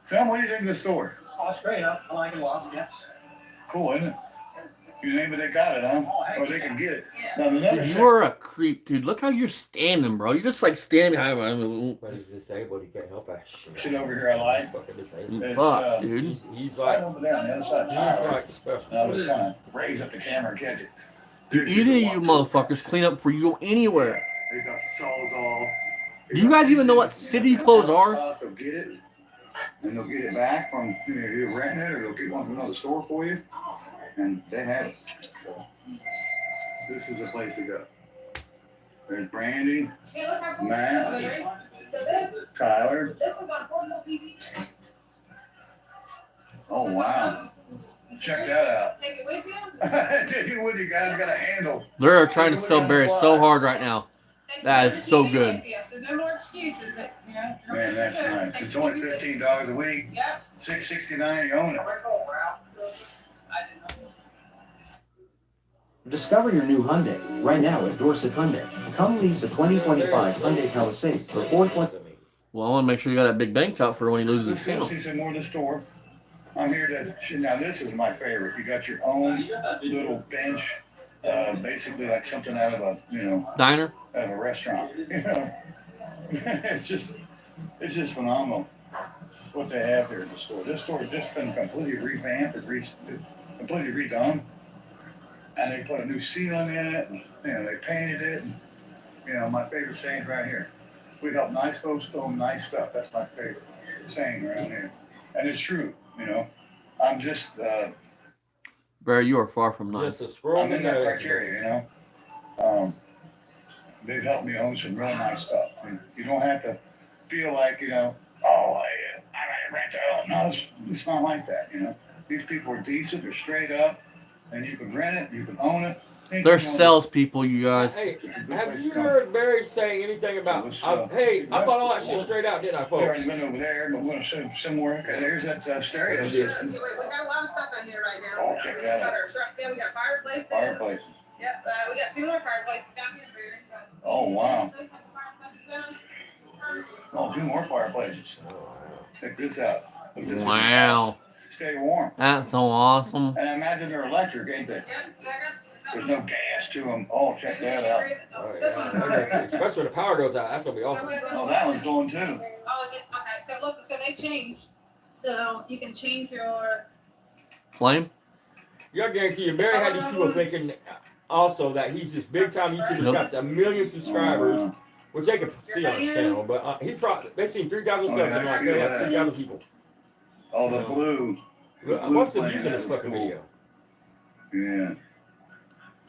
Sam, what do you think of the store? Oh, it's great. I like it a lot. Yeah. Cool, isn't it? You name it, they got it, huh? Oh, heck Or they can get it. Yeah. Now, another Dude, you're a creep, dude. Look how you're standing, bro. You're just like standing high. But he's disabled, he can't help that shit. shit over here I like. Fucking disabled. It's, Fuck, dude. He's Right like, over there on the other side of he's Tyler. like special. Now we kind of raise up the camera and catch it. Dude, either of you motherfuckers clean up for you anywhere. They got the Sawzall. Do you guys even know what city clothes are? They'll get it, and they'll get it back from you're renting it, or they'll get one from another store for you, and they have it. So, this is the place to go. There's Brandy, Hey, look how cool Matt. this is, Mary. So Tyler. this is on portable TV. Oh wow! Check that out. Take it with you. Take it with you guys. Got a handle. They're trying to sell Barry so hard right now. Take That the is so TV good. with you, so no more excuses. You know. no Man, extra that's trips. nice. Take It's the only TV with you. $15 a week. Yep. $6.69. You own it. We're cool, we're out. I didn't know. Discover your new Hyundai right now at Dorset Hyundai. Come lease a 2025 Hyundai Palisade for $420. Well, I want to make sure you got that big bank top for when he loses Let's his go channel. see some more of the store. I'm here to, now this is my favorite. You got your own little bench, basically like something out of a, Diner? out of a restaurant. It's just phenomenal. what they have here in the store. This store has just been completely revamped and completely redone. And they put a new ceiling in it, and they painted it. And, my favorite saying right here: "We help nice folks do nice stuff." That's my favorite saying around here, and it's true. I'm just Barry, you are far from nice. Just a scroll I'm in that criteria. They've helped me own some real nice stuff. And you don't have to feel like I gotta rent it out. No, it's not like that. These people are decent. They're straight up, and you can rent it. You can own it. They're salespeople, you guys. Hey, have you heard Barry say anything about? Hey, I bought all that shit straight out, didn't I, We folks? already been over there, but we're gonna show somewhere. Okay, there's that stereo system. We got a lot of stuff in here right now. Oh, check that out. Yeah, we got fireplaces. Fireplace. Yep, we got 2 more fireplaces down here. Oh, wow. Oh, 2 more fireplaces. Check this out. Put this in the Wow. house. Stay warm. That's so awesome. And I imagine they're electric, ain't they? Yep, check it. There's no gas to them. Oh, check that out. Oh, This yeah. one's Especially when the power goes out, that's gonna be awesome. Oh, that one's going too. Oh, is it? Okay, so look, so they changed. So you can change your. Flame? Yeah, I guarantee you, Barry had these people thinking also that he's this big time YouTuber. He's got 1 million subscribers, which they can see on his channel. But they seen 3,000 subs and like, hey, that's 3,000 people. Oh, the blue. What's the views in this fucking video? Yeah.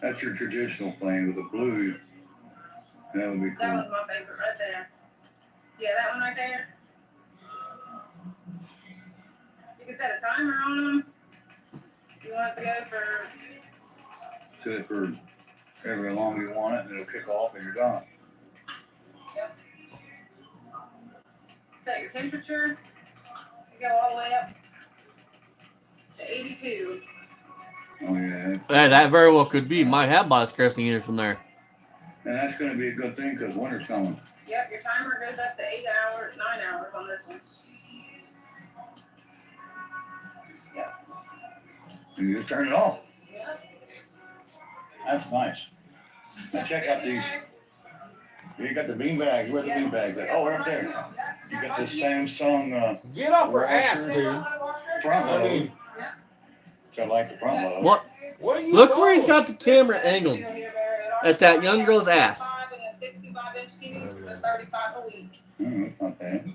That's your traditional plane with the blue. That would be That cool. was my favorite right there. Yeah, that one right there. You can set a timer on them. You want it to go for. Set it for however long you want it, and it'll kick off and you're done. Yep. Set your temperature. You go all the way up to 82. Oh, yeah. Hey, that very well could be. Might have bioscarcity units from there. And that's going to be a good thing because winter's coming. Yep, your timer goes up to 8 hours, 9 hours on this one. And you just turn it off. Yep. That's nice. Now check out these. You got the bean bags. Where's the bean bags at? Oh, right there. You got this Samsung Get off her ass, dude. front I load. mean, I like the front load. What? what are you Look where he's following? got the camera angled. At that young girl's ass. And the 65-inch TVs for just $35 a week. That's not bad.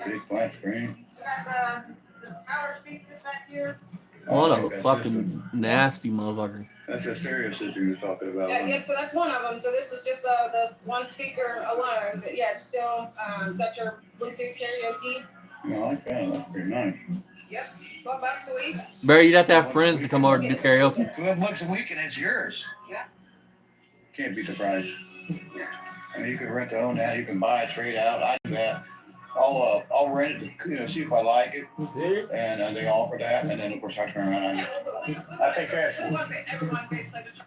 Big flat screen. We got the power speakers back here. What I a like that fucking system. nasty motherfucker. That's a stereo system you're talking about. Yeah, yep, so that's one of them. So this is just the one speaker alone. But yeah, it's still got your Bluetooth karaoke. I like that. That's pretty nice. Yep, $12 a week. Barry, you'd have to have friends to come over to do karaoke. $12 a week and it's yours. Yeah. Can't beat the price. I mean, you can rent to own that. You can buy it, trade out. I do that. I'll rent it, see if I like it, See? and they offer that, and then of course I turn around and I take cash. Everyone basically just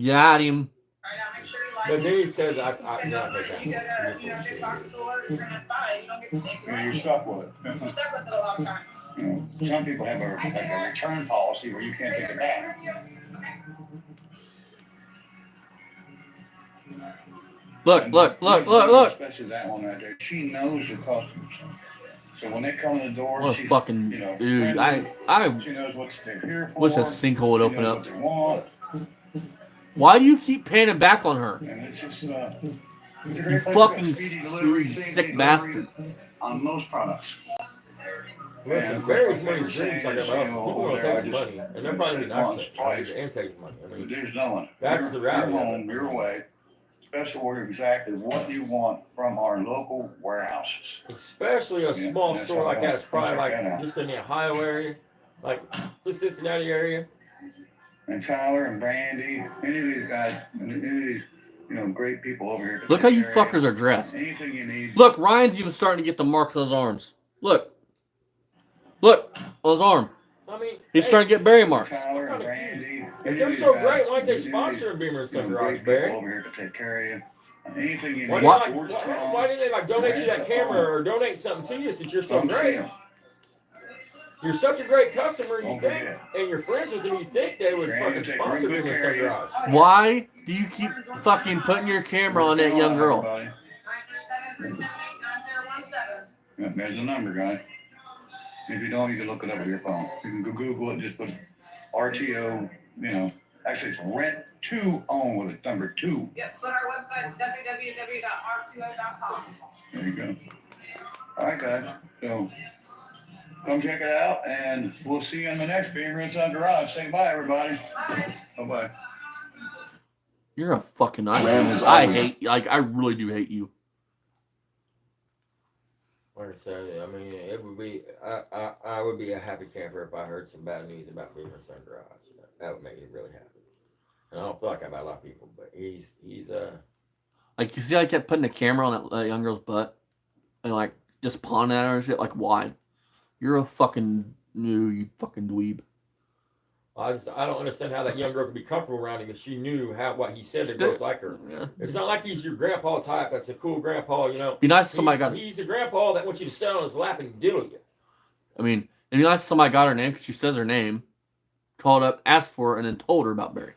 Got him. right now, make sure you like But it. then he says, I You send no, over, okay. you go to, big box store, you're gonna buy it, you don't get to stick You know, it. you're stuck with it. You're stuck with it a lot of times. You know, some people have a return policy where you can't take it back. Look. Especially that one right there. She knows her customers. So when they come in the door, What a she's, fucking you know, dude. friendly. I She knows what they're here for. wish a sinkhole would She open knows up. what they want. Why do you keep panning back on her? And it's just, it's a You great place. fucking Speedy delivery, sick same-day bastard. delivery on most products. Listen, of Barry's course, my money's dreams like that, but favorite people saying will is, take you the know, money, and they're I probably said nice once, to twice. and take the money. I mean, There's no one. That's You're- the reality You're of it. home, your way. Special order exactly what you want from our local warehouses. especially a Yeah, small that's store what I like that, want. it's probably Check like that out. just in the Ohio area, like the Cincinnati area. And Tyler and Brandy, any of these guys, any of these, great people over here. Look how you fuckers are dressed. Anything you need. Look, Ryan's even starting to get the marks on his arms. Look on his arm. I mean, He's hey, starting to get Barry marks. Tyler and Kinda Brandy. if any they're of these so guys, great, why don't they any of these, sponsor Beamer and Son great Garage, people Barry? over here to take care of you. Anything you Why, need. not, Ford's why, strong. why didn't they like donate you that Rent to camera own. or donate something to you since you're so Come see great? 'em. You're such a great customer, you Oh, think, yeah. and you're friends with them, you think they would Granny fucking will take sponsor real good Beamer and care Son of you. Garage. Why do you keep fucking putting your camera on that young girl? 937-378-9017. Yeah, there's the number, guy. If you don't, you can look it up with your phone. You can go Google it, just put RTO, you know, actually it's rent to own with it, number 2. Yep, but our website's www.r2o.com. There you go. All right, guys. So come check it out, and we'll see you in the next Beaver and Son Garage. Say bye, everybody. Bye. Bye-bye. You're a fucking Ram is I always- hate, like, I really do hate you. Like I said, I mean, it would be, I would be a happy camper if I heard some bad news about Beaver and Son Garage. That would make me really happy. And I don't feel like that about a lot of people, but he's Like, you see, I kept putting the camera on that young girl's butt and, like, just pawing at her and shit. Like, why? You're a fucking you fucking dweeb. I don't understand how that young girl could be comfortable around him if she knew what he said that girls like her. Yeah. It's not like he's your grandpa type. That's a cool grandpa, you know. Be nice if somebody got. He's a grandpa that wants you to sit on his lap and diddle you. I mean, it'd be nice if somebody got her name because she says her name, called up, asked for her, and then told her about Barry.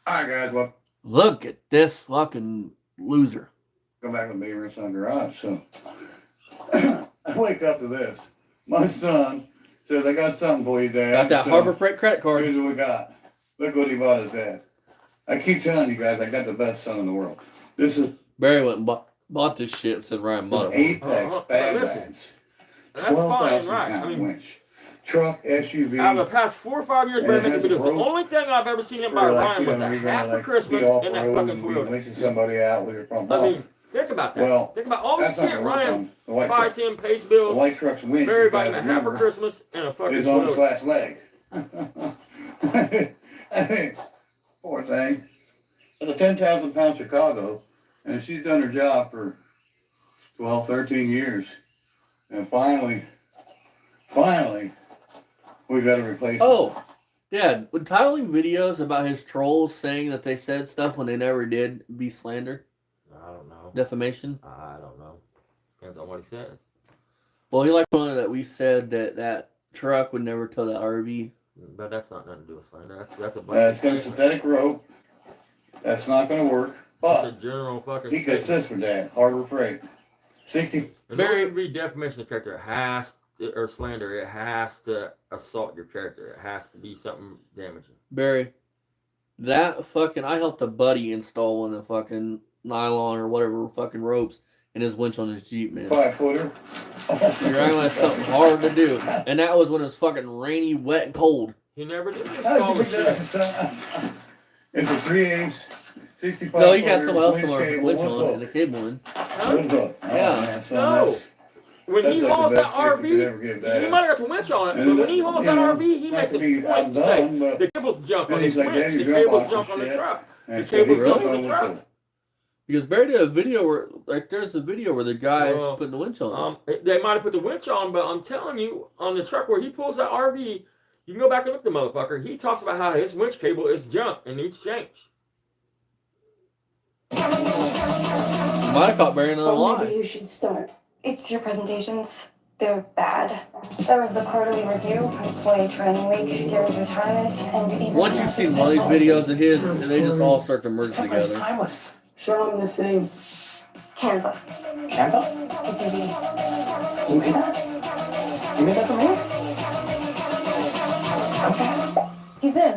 All right, guys. Well, Look at this fucking loser. go back to Beaver and Son Garage. So I wake up to this. My son says, I got something for you, Dad. Got that So, Harbor Freight credit card. here's what we got. Look what he bought his dad. I keep telling you guys, I got the best son in the world. This is Barry went and bought this shit. Said Ryan bought an it. Apex But bad listen, bags. That's fine, 12,000 right? I pound mean, winch. Truck, SUV. out of the past 4 or 5 years, And Barry it making has videos, the rope only thing I've ever seen him for, buy like, Ryan you was know, a you're gonna, hat for like, Christmas be off and that road fucking and be Toyota. winching somebody out with your front I ball. mean, think about that. Well, Think about all the that's not shit gonna work Ryan on the white buys truck. him, pays The bills. white truck's winch, Barry you bought guys him a hat for remember, Christmas and a fucking is on his Toyota. last leg. I mean, poor thing. It's a 10,000 pound Chicago, and she's done her job for 12, 13 years. And finally, we got to replace it. Oh, Dad, would titling videos about his trolls saying that they said stuff when they never did be slander, I don't know. defamation? I don't know. Depends on what he says. Well, he liked one that we said that truck would never tow that RV. But that's not nothing to do with slander. That's a It's got a synthetic rope. That's not going to work. That's But a general fucking he could statement. assist with that. Harbor Freight. 60. In order to be defamation of character, it has to, or slander, it has to assault your character. It has to be something damaging. Barry, that fucking, I helped a buddy install one of the fucking nylon or whatever fucking ropes in his winch on his Jeep, man. 5-footer. You're acting like something hard to do. And that was when it was fucking rainy, wet, and cold. He never did How'd install you the pick that shit. up, son? It's a 3/8, 65. No, you got someone else winch from our cable, winch one on it, and the hook. cable in. One hook. Oh, Yeah. man, son, No. that's- When that's he like the hauls that best gift you could ever RV, give he Dad. might have got the winch on it, And, but when he hauls you that know, RV, he not makes to a be point to say outdone, but the cables jump on then his he's like, winch, "Dad, the your cables grandpa's jump on the shit." truck. And The so he cable goes goes on on the with truck. the- Because Barry did a video where, like, there's the video where the guy's Well, putting the winch on. They might have put the winch on, but I'm telling you, on the truck where he pulls that RV, you can go back and look at the motherfucker. He talks about how his winch cable is junk and needs changed. Might have caught Barry in another Well, maybe lie. you should start. It's your presentations. They're bad. There was the quarterly review, employee training week, Gary's retirement, and even... Once you've seen one of these videos of his, they just all start to merge Sometimes together. timeless. Show them the thing. Canva. Canva? It's easy. You made that? You made that for me? Okay. He's in.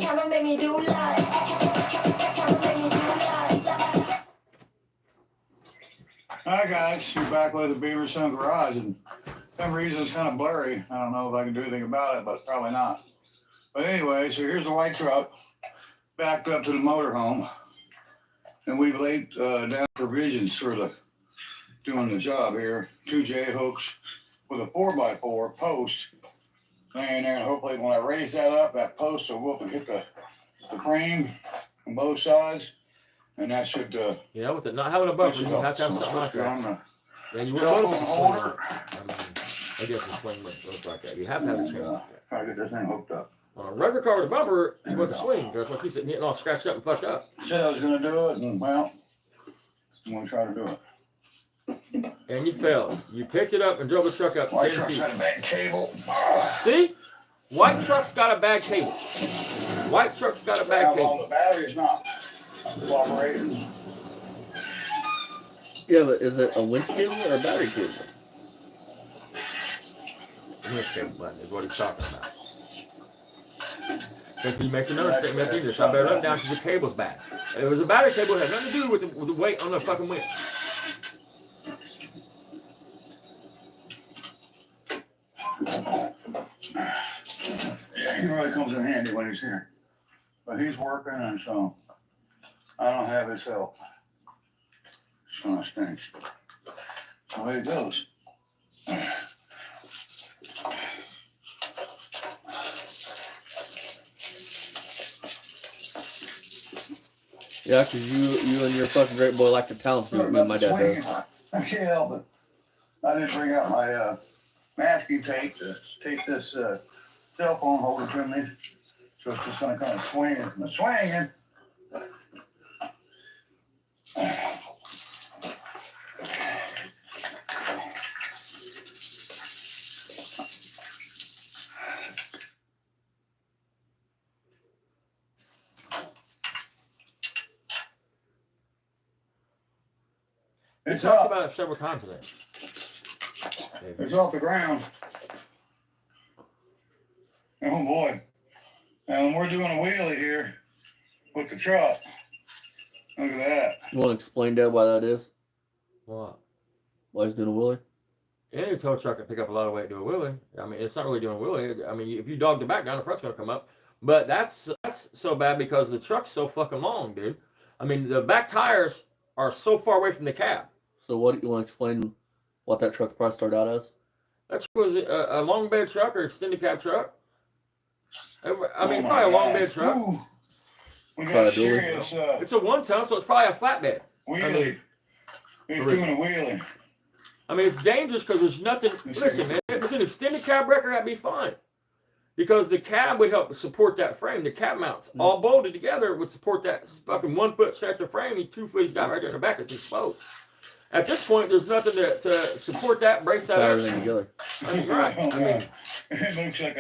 Hi guys, you're back with the Beaver Son Garage, and for some reason it's kind of blurry. I don't know if I can do anything about it, but probably not. But anyway, so here's the white truck backed up to the motorhome, and we've laid down provisions for the doing the job here. 2 J hooks with a 4x4 post laying there, and hopefully when I raise that up, that post will go up and hit the frame on both sides, and that should. Yeah, with it not having a bumper, you have to have something like that. And you would Cell both phone swing holder. I guess a swing looks like that. You have to have a chain like that. Try to get this thing hooked up. On a regular car with a bumper, you want to swing. That's what keeps it getting all scratched up and fucked up. Said I was gonna do it, and well, I'm gonna try to do it. And you failed. You picked it up and drove the truck up My 10 truck's feet. got a bad cable. See? White truck's got a bad cable. White truck's got a bad Well, cable. the battery's not cooperating. Yeah, but is it a winch cable or a battery cable? Winch cable button is what he's talking about. Because he makes another statement at the end. So I better let him down because the cable's bad. It was a battery cable. It had nothing to do with the weight on the fucking winch. Yeah, he really comes in handy when he's here. But he's working, and so I don't have his help. It's gonna stink. That's the way it goes. Yeah, because you and your fucking great boy like to talent me and my dad does. I can't help it. I didn't bring out my masking tape to tape this cell phone holder to me. So it's just gonna kind of swing. It's swinging. We It's talked up. about it several times today. It's off the ground. Oh boy. And we're doing a wheelie here with the truck. Look at that. You want to explain, Dad, why that is? What? Why he's doing a wheelie? Any tow truck can pick up a lot of weight and do a wheelie. I mean, it's not really doing a wheelie. I mean, if you dog the back down, the front's gonna come up. But that's so bad because the truck's so fucking long, dude. I mean, the back tires are so far away from the cab. So what do you want to explain what that truck probably started out as? That truck was a long bed truck or extended cab truck. I mean, Oh my probably a long God. bed truck. Ooh. We Probably got a dually. serious It's a 1-ton, so it's probably a flatbed. wheelie. He's doing a wheelie. I mean, it's dangerous because there's nothing. Listen, man, if it was an extended cab wrecker, that'd be fine. Because the cab would help support that frame. The cab mounts all bolted together would support that fucking 1 foot stretch of frame. He 2 foot he's got right there in the back that's exposed. At this point, there's nothing to support that, brace that Tie up. everything together. I mean, right. I mean, It looks like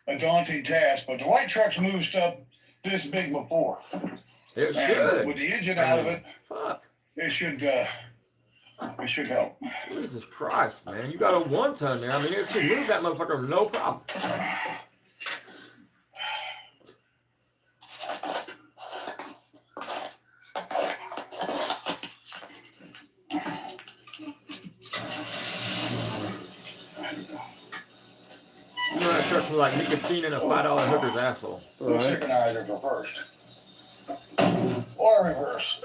a daunting task, but the white trucks moved stuff this big before. it And should. with the engine out of it, Fuck. it should help. Jesus Christ, man. You got a 1-ton there. I mean, it should move that motherfucker no problem. You know that truck's like nicotine in a $5 hooker's asshole. The All right. synchronizer for first. Or reverse.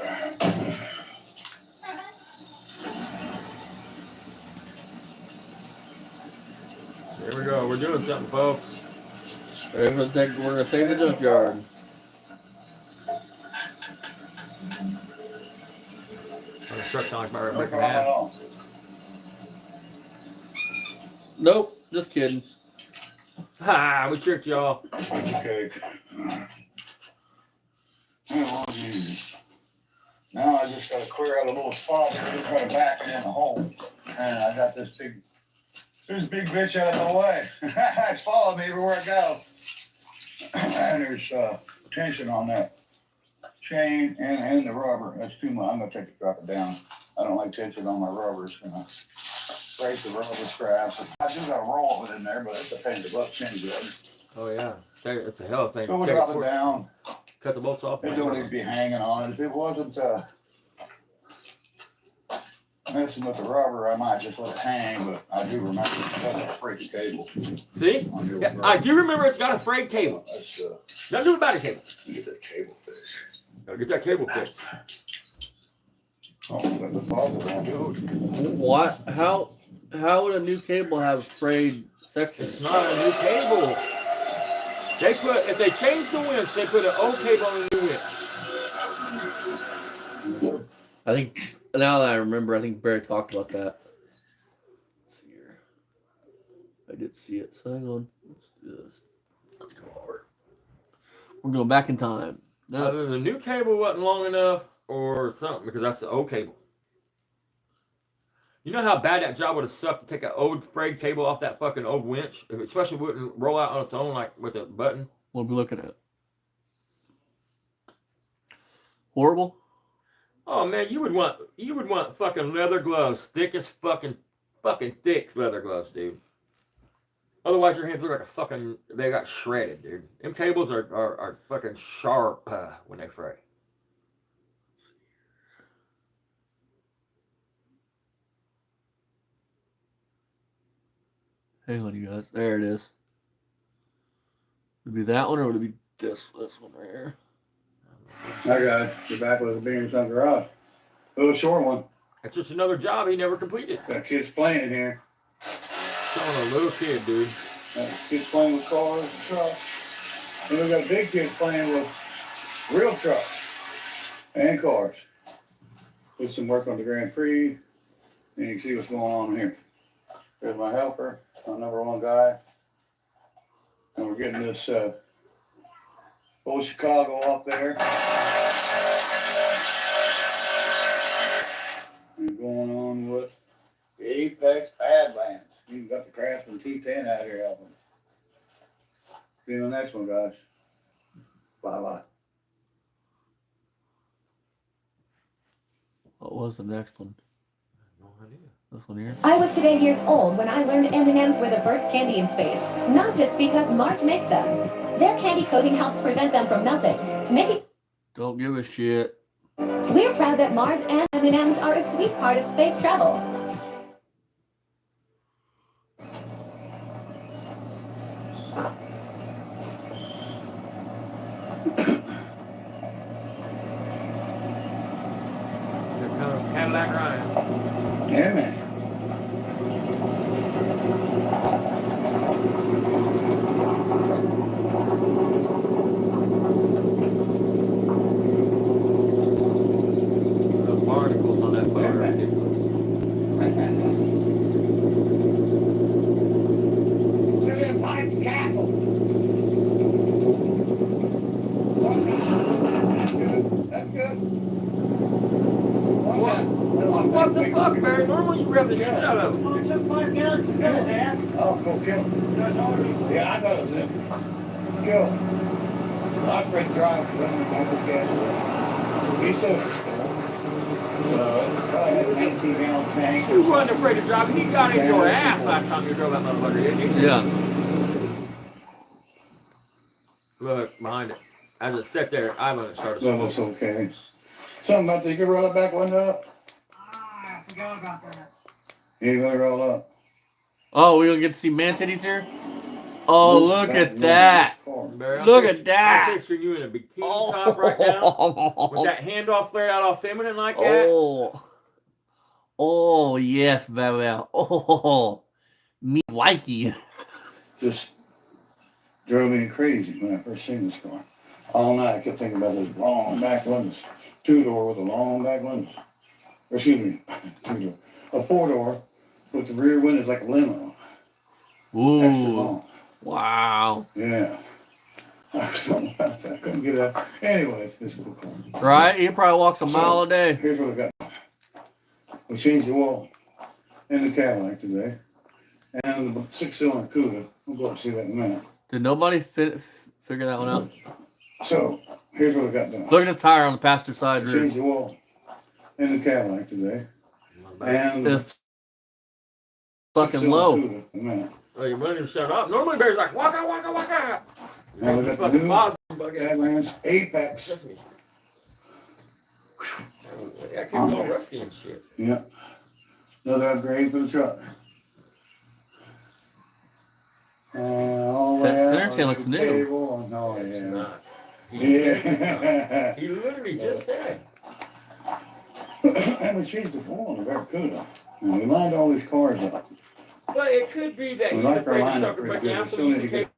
Here we go. We're doing something, folks. We're gonna take the junkyard. The truck sounds like No breaking problem at half. all. Nope, just kidding. Ha! We tricked y'all. Okay. Oh, geez. Now I just gotta clear out a little spot here, just gotta back it in the hole. And I got this big bitch out of the way. It's following me everywhere I go. And there's tension on that chain and the rubber. That's too much. I'm gonna take it, drop it down. I don't like tension on my rubber. It's gonna break the rubber straps. I do got a roll of it in there, but it's a pain in the butt change it. Oh, yeah. It's a hell of a thing. So we'll Take drop it it for- down. Cut the bolts off. It don't need to be hanging on it. If it wasn't messing with the rubber, I might just let it hang, but I do remember that's a freaky cable. See? On your Yeah, rubber. I do remember it's got a frayed cable. That's, Nothing to do with battery cable. get that cable fixed. Gotta get that cable fixed. Oh, but the father don't do it. What? How would a new cable have frayed sections? It's not a new cable. If they changed the winch, they put an old cable on the new winch. I think now that I remember, I think Barry talked about that. Let's see here. I did see it. So hang on. Let's do this. Let's go over. We're going back in time. No, Either the new cable wasn't long enough or something, because that's the old cable. You know how bad that job would have sucked to take an old frayed cable off that fucking old winch, if it especially wouldn't roll out on its own like with a button. What are we looking at? Horrible. Oh man, you would want fucking leather gloves, thick as fucking thick leather gloves, dude. Otherwise, your hands look like they got shredded, dude. Them cables are fucking sharp when they fray. Hang on, you guys. There it is. Would it be that one or would it be this one right here? I got it. The back was being some garage. Little short one. That's just another job he never completed. Got kids playing in here. Showing a little kid, dude. Kids playing with cars and trucks. And we got big kids playing with real trucks and cars. Did some work on the Grand Prix. And you can see what's going on here. There's my helper, my number one guy. And we're getting this old Chicago up there. And going on with the Apex Badlands. You got the Craftsman T10 out here helping. See you in the next one, guys. Bye-bye. What was the next one? No idea. This one here? I was today years old when I learned M&Ms were the first candy in space. Not just because Mars makes them. Their candy coating helps prevent them from melting, making... Don't give a shit. We're proud that Mars and M&Ms are a sweet part of space travel. Here comes Cadillac Ryan. Yeah, man. The barnacles on that boat are ridiculous. Look at Pike's Cackle. That's good. That's good. What the fuck, Barry? Normally you grab the shit out of it. Oh, go kill him. Yeah, I thought it was him. Kill him. My friend drive running the Michael gas. He's so probably had an 18-gallon tank. You wasn't afraid to drive. He got in your ass last time you drove that motherfucker, didn't you? Yeah. Look, behind it. As it sat there, I'm gonna start That was okay. Something about that. You can roll that back window up. I forgot about that. You gonna roll up. Oh, we gonna get to see man titties here? Oh, look at that. Barry, Look at that. I'm picturing you in a bikini top right now. With that handoff flared out all feminine like that. Oh. Oh, yes, baby. Oh. Me likey. Just drove me crazy when I first seen this car. All night I kept thinking about those long back windows. 2-door with a long back windows. Or excuse me, 2-door. A 4-door with the rear windows like a limo. Extra Ooh. long. Wow. Yeah. I was something about that. I couldn't get out. Anyways, it's a cool car. Right? He probably walks a mile a day. Here's what we got. We changed the oil in the Cadillac today. And the 6-cylinder Cuda. We'll go up and see that in a minute. Did nobody figure that one out? So, here's what we got done. Look at the tire on the passenger side We rear. changed the oil in the Cadillac today. And the It's fucking low. Cuda in a minute. Oh, you wouldn't even shut up. Normally Barry's like, waka, waka, waka. Now we got the Fucking new Boston bug. Badlands Apex. That kid's all rusty and shit. Yeah. Another upgrade for the truck. All the way That center out chain on looks the new. table. Oh, It's yeah. not. He Yeah. He literally just said. And we changed the oil on the Barracuda. And we lined all these cars up. But it could be that We he's like our afraid of lineup sucker pretty breaking good. out, We so still he need to can get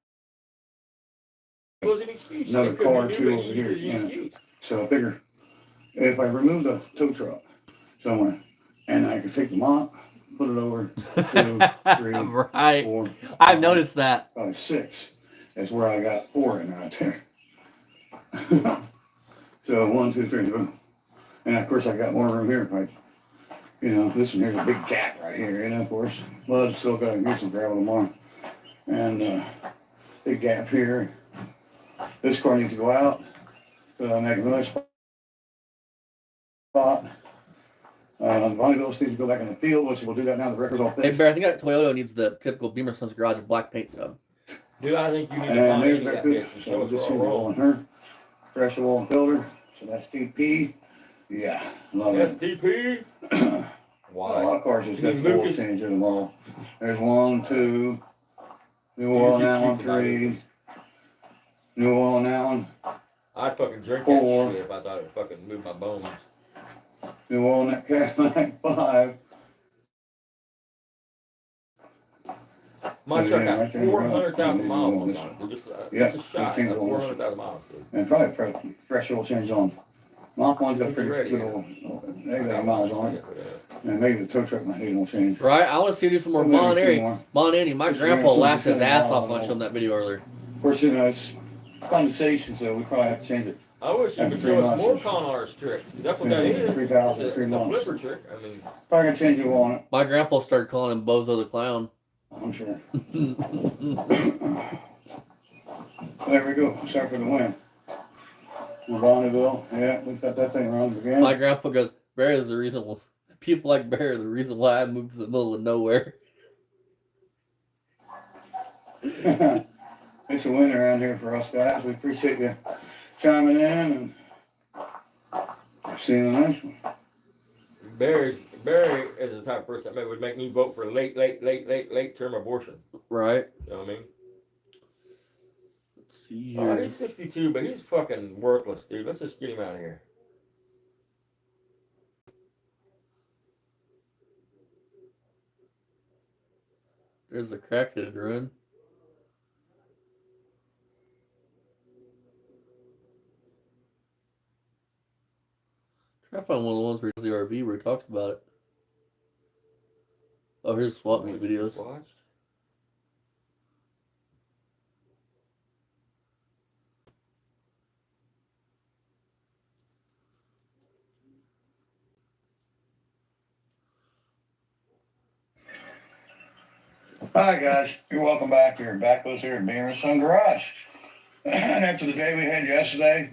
take was an excuse. another It could car or be two new, but over he here, uses the yeah. excuse. So I figure if I remove the tow truck somewhere and I can take the mop, put it over 2, 3, Right. 4, I've 5, noticed that. probably 6. That's where I got 4 in right there. So 1, 2, 3, boom. And of course I got more room here if I You know, this one here's a big gap right here, you know, of course. Mud, still gotta get some gravel tomorrow. And, big gap here. This car needs to go out. Make another spot. Bonneville needs to go back in the field, which we'll do that now. The record's all Hey, fixed. Bear, I think that Toyota needs the typical Beamer Sons Garage black paint job. Dude, I think you need to And find there's any of back that this, bitch and so show we'll us just where see I'll the roll. on her. Pressure wall and filter. So that's TP. Yeah, love it. STP? A Why? lot of cars just got You the mean oil Lucas? change in them all. There's 1, 2, new oil on that one, 3, new oil on that one, I'd fucking drink 4, that shit if I thought it would fucking move my bones. new oil on that Cadillac, 5. My Yeah, truck right has there, 400,000 miles on this it. one. Just Yeah, a shot. that That's seems 400,000 miles, dude. And probably fresh oil change on. Mach 1's got pretty Ready, good yeah. oil, maybe miles on it. And maybe the tow truck might need oil change. Right? I want to see you do some more Maybe 2 Molinari. more. Molinari, my Just grandpa around laughed his 40% ass of off all on showing that video earlier. Of course, you know, it's condensation, so we probably have to change it. I wish you After could 3 show us months. more con artist tricks. 'Cause that's what that Yeah, is. 3,000, It's 3 a months. flipper trick. I mean, Probably gonna change the oil on it, My grandpa started calling him Bozo the Clown. I'm sure. There we go, start for the win. Bonneville, yeah, we got that thing wrong again. My grandpa goes, Bear is the reason why people like Bear are the reason why I moved to the middle of nowhere. It's a win around here for us guys. We appreciate you chiming in and seeing the next one. Barry is the type of person that would make me vote for late term abortion. Right? You know what I mean? Let's see Oh, here. he's 62, but he's fucking worthless, dude. Let's just get him out of here. There's the crackhead run. Try to find one of the ones where it's the RV where he talks about it. Oh, here's swap meet videos. Watched? Hi guys, you're welcome back. You're back with us here at Beamer Sun Garage. And after the day we had yesterday,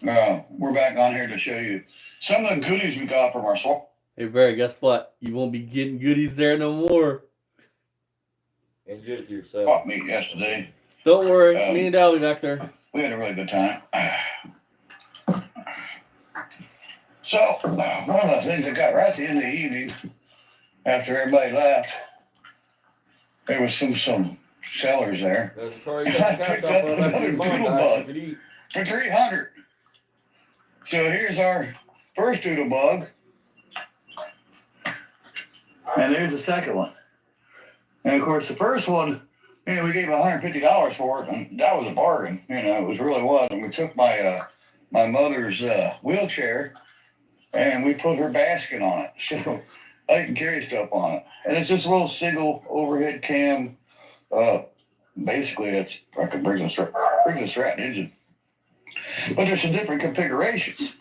we're back on here to show you some of the goodies we got from our swap. Hey, Barry, guess what? You won't be getting goodies there no more. And get it to yourself. Swap meet yesterday. Don't worry. Me and Dad will be back there. We had a really good time. So, one of the things that got right at the end of the evening, after everybody left, there was some sellers there. There's a car you I got the picked cash up off of, another left your mom doodle died, bug. you could eat. For 300. So here's our first doodle bug. And there's the second one. And of course the first one, you know, we gave $150 for it, and that was a bargain. You know, it was really was. And we took my my mother's wheelchair and we put her basket on it. So I can carry stuff on it. And it's just a little single overhead cam. Basically it's like a Briggs & Stratton engine. But there's some different configurations.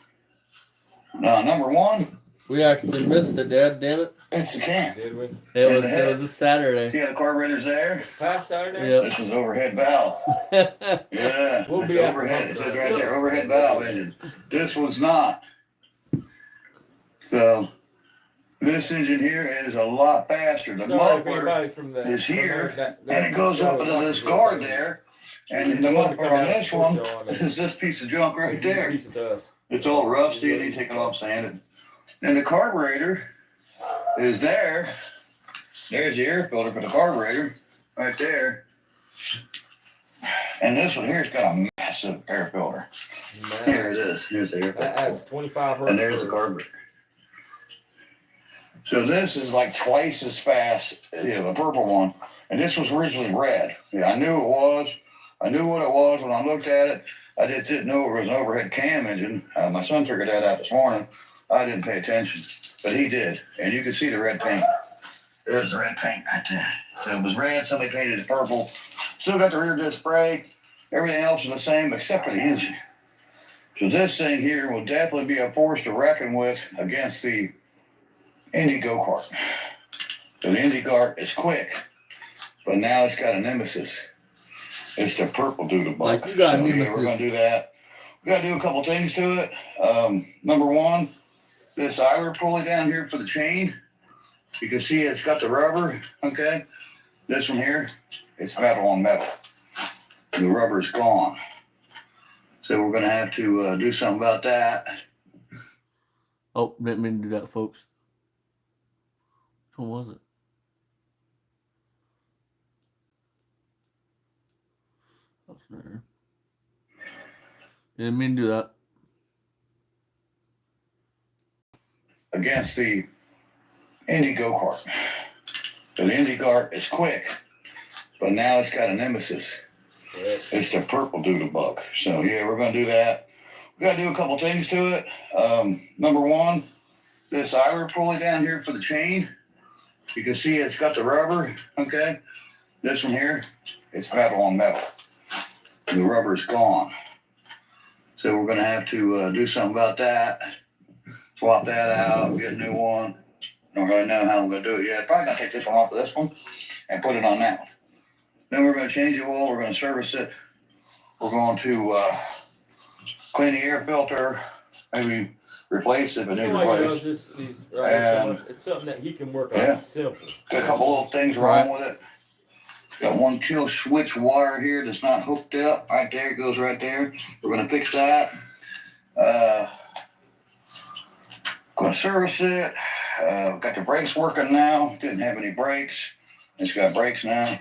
Now, number one, We actually missed it, Dad. Damn it. it's the cam. Did we? It was a Saturday. See how the carburetor's there? Past Saturday? Yep. This is overhead valve. Yeah, We'll it's be at- overhead. It says right there, overhead valve engine. This one's not. So, this engine here is a lot faster. The Sorry if muffler anybody from the is here, that and it goes up into this guard there. And the muffler on this one is this piece of junk right there. Piece of dust. It's all rusty and you take it off sanded. And the carburetor is there. There's the air filter for the carburetor right there. And this one here's got a massive air filter. Here it is. Here's the air That filter. adds 25 horsepower. And there's the carburetor. So this is like twice as fast, you know, the purple one. And this was originally red. Yeah, I knew it was. I knew what it was when I looked at it. I just didn't know it was an overhead cam engine. My son figured that out this morning. I didn't pay attention, but he did. And you can see the red paint. There's the red paint right there. So it was red, somebody painted it purple. Still got the rear disc brake. Everything else is the same except for the engine. So this thing here will definitely be a force to reckon with against the Indy go-kart. So the Indy kart is quick, but now it's got a nemesis. It's the purple doodle bug. Like you got so, nemesis. yeah, we're gonna do that. We gotta do a couple things to it. Number one, this idler pulley down here for the chain. You can see it's got the rubber, okay? This one here, it's metal on metal. The rubber's gone. So we're gonna have to do something about that. Oh, didn't mean to do that, folks. Which one was it? That's there. Didn't mean to do that. Against the Indy go-kart. So the Indy kart is quick, but now it's got a nemesis. It's the purple doodle bug. So yeah, we're gonna do that. We gotta do a couple things to it. Number one, this idler pulley down here for the chain. You can see it's got the rubber, okay? This one here, it's metal on metal. The rubber's gone. So we're gonna have to do something about that. Swap that out, get a new one. Don't really know how I'm gonna do it yet. Probably gonna take this one off of this one and put it on that one. Then we're gonna change the oil, we're gonna service it. We're going to clean the air filter, maybe replace it if it needs replaced. And it's something that he can work yeah. on simple. Got a couple little things wrong with it. Got one kill switch wire here that's not hooked up. Right there, it goes right there. We're gonna fix that. Gonna service it. Got the brakes working now. Didn't have any brakes. It's got brakes now.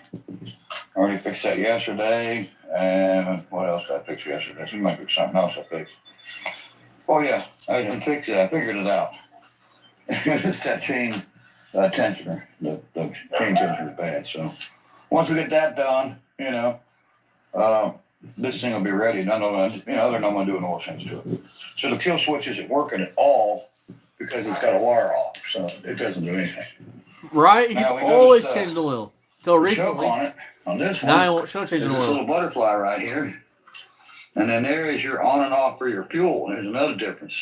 Already fixed that yesterday. And what else did I fix yesterday? So might be something else I fixed. Oh yeah, I didn't fix it. I figured it out. It's that chain tensioner. The chain tensioner is bad. So once we get that done, you know, this thing will be ready. None of other than I'm gonna do an oil change to it. So the kill switch isn't working at all because it's got a wire off, so it doesn't do anything. Right? He's Now, we always noticed, changing the oil. Till Choke recently. on it on this one. Now I won't show changing There's the this oil. little butterfly right here. And then there is your on and off for your fuel. There's another difference.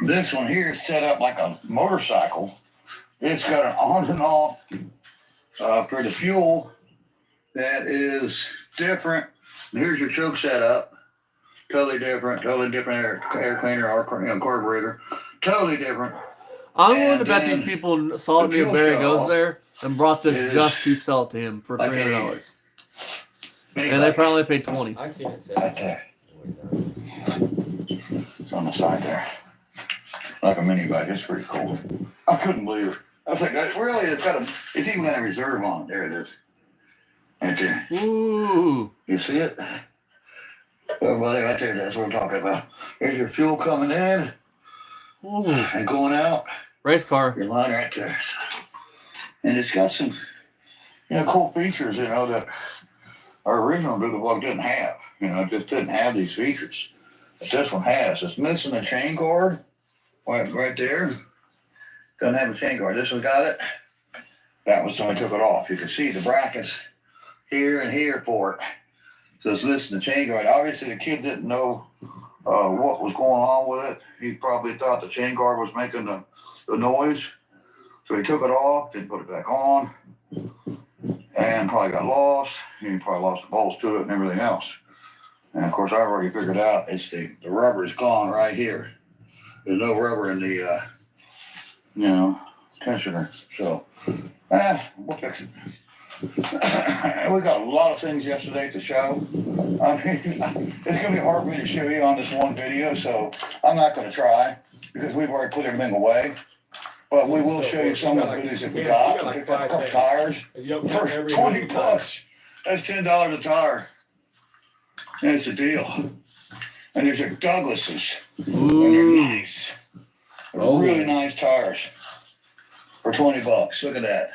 This one here is set up like a motorcycle. It's got an on and off for the fuel that is different. And here's your choke setup. Totally different air cleaner or carburetor. Totally different. I'm willing to And bet then these people saw the me and fuel Barry shut goes off there and brought this is just to sell to him for like a $300. mini And they bike. probably paid 20. I seen it Right set. there. It's on the side there. Like a mini bike. It's pretty cool. I couldn't believe it. I was like, really, it's even got a reserve on it. There it is. Right there. Ooh. You see it? Everybody right there, that's what I'm talking about. There's your fuel coming in Ooh. and going out. Race car. Your line right there. And it's got some, cool features, that our original Doodle Bug didn't have. It just didn't have these features. But this one has. It's missing a chain cord right there. Doesn't have a chain cord. This one got it. That was when I took it off. You can see the brackets here and here for it. So it's missing the chain guard. Obviously, the kid didn't know what was going on with it. He probably thought the chain guard was making the noise. So he took it off, didn't put it back on, and probably got lost. He probably lost the bolts to it and everything else. And of course, I've already figured out it's the rubber is gone right here. There's no rubber in the, tensioner. So, we'll fix it. We got a lot of things yesterday to show. I mean, it's going to be hard for me to show you on this one video, so I'm not going to try because we've already put everything away. But we will show you some of the goodies that we got. We picked up a couple tires for 20 bucks. That's $10 a tire. And it's a deal. And there's your Douglas's. And they're nice. They're really nice tires for 20 bucks. Look at that.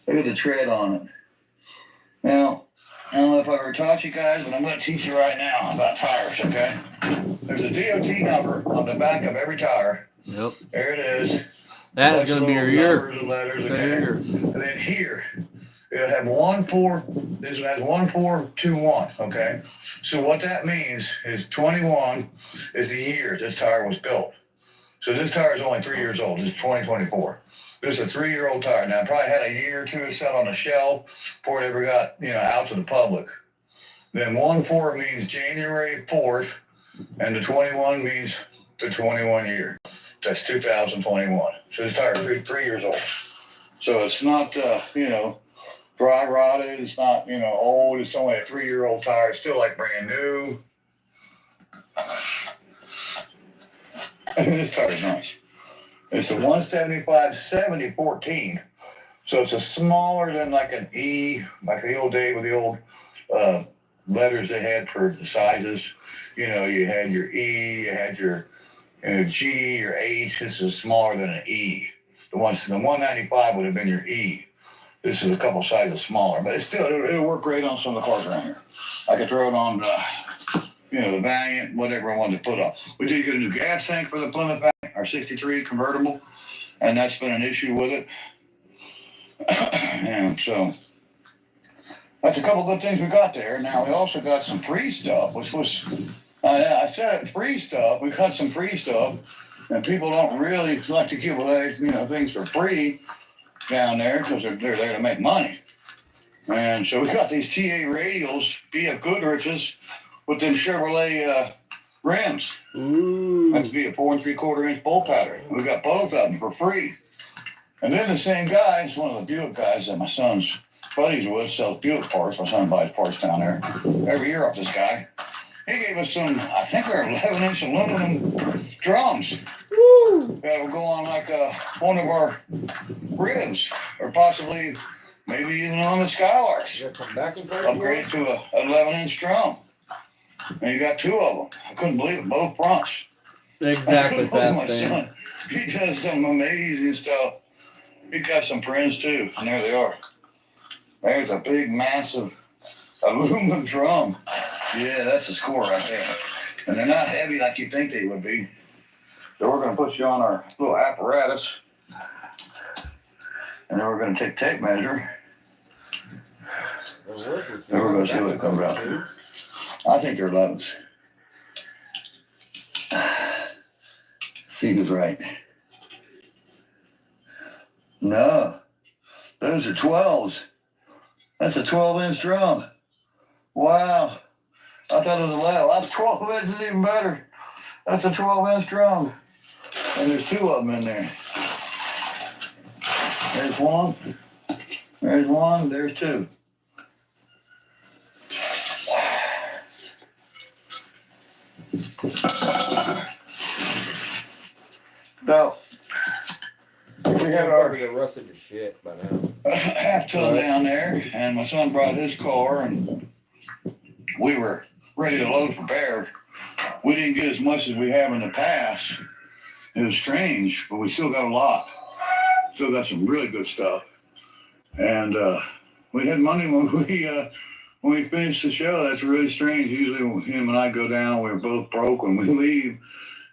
Look at the tread on it. Now, I don't know if I ever taught you guys, but I'm going to teach you right now about tires, okay? There's a DOT number on the back of every tire. Yep. There it is. That is going to be your year. Numbers and letters, okay? And then here, it'll have 14. This one has 1421, okay? So what that means is 21 is the year this tire was built. So this tire is only 3 years old. It's 2024. This is a 3-year-old tire. Now, I probably had a year or two to set on the shelf before it ever got, out to the public. Then 1-4 means January 4th, and the 21 means the 21 year. That's 2021. So this tire is 3 years old. So it's not, dry rotted. It's not, old. It's only a 3-year-old tire. It's still like brand new. This tire is nice. It's a 175/70/14. So it's a smaller than like an E, like the old day with the old letters they had for the sizes. You had your E, you had your G, your H. This is smaller than an E. The 195 would have been your E. This is a couple sizes smaller, but it'll work great on some of the cars around here. I could throw it on, the Valiant, whatever I wanted to put on. We did get a new gas tank for the Plymouth Valiant, our 63 convertible, and that's been an issue with it. And so that's a couple good things we got there. Now we also got some free stuff, which was, I said free stuff. We got some free stuff, and people don't really like to give away, things for free down there because they're there to make money. And so we got these TA radials, BF Goodrich's, with them Chevrolet rims. Ooh. That's be a 4 3/4 inch bolt pattern. We got both of them for free. And then the same guy, one of the Buick guys that my son's buddies with, sells Buick parts. My son buys parts down there every year off this guy. He gave us some, I think they're 11-inch aluminum drums. Woo! That'll go on like one of our ribs, or possibly maybe even on the Skylarks. You got some backing parts? Upgraded to a 11-inch drum. And you got 2 of them. I couldn't believe it, both fronts. Exactly, My fast thing. son, he does some amazing stuff. He got some friends too, and there they are. There's a big, massive aluminum drum. Yeah, that's a score right there. And they're not heavy like you think they would be. So we're going to put you on our little apparatus. And then we're going to take tape measure. And we're going to see what it comes out to. I think they're 11s. See who's right. No, those are 12s. That's a 12-inch drum. Wow. I thought it was 11. That's 12 inches even better. That's a 12-inch drum. And there's 2 of them in there. There's one. There's one. There's 2. So, we had our rusted to shit by now. half ton down there, and my son brought his car, and we were ready to load for Bear. We didn't get as much as we have in the past. It was strange, but we still got a lot. Still got some really good stuff. And we had money when we finished the show. That's really strange. Usually when him and I go down, we're both broke when we leave.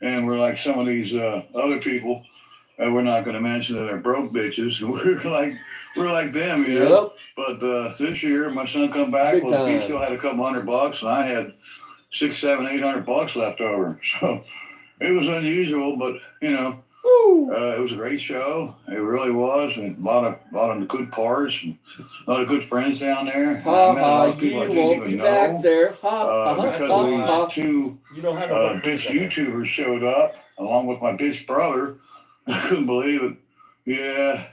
And we're like some of these other people that we're not going to mention that are broke bitches. We're like them, Yep. But this year, my son come back. Big Well, he time. still had a couple $100, and I had $600, $700, $800 left over. So it was unusual, but it was a great show. It really was. And a lot of good cars and a lot of good friends down there. And I met a lot of people I didn't even know. There. Because of these 2 You don't have to bitch YouTubers showed up along with my bitch brother. I couldn't believe it.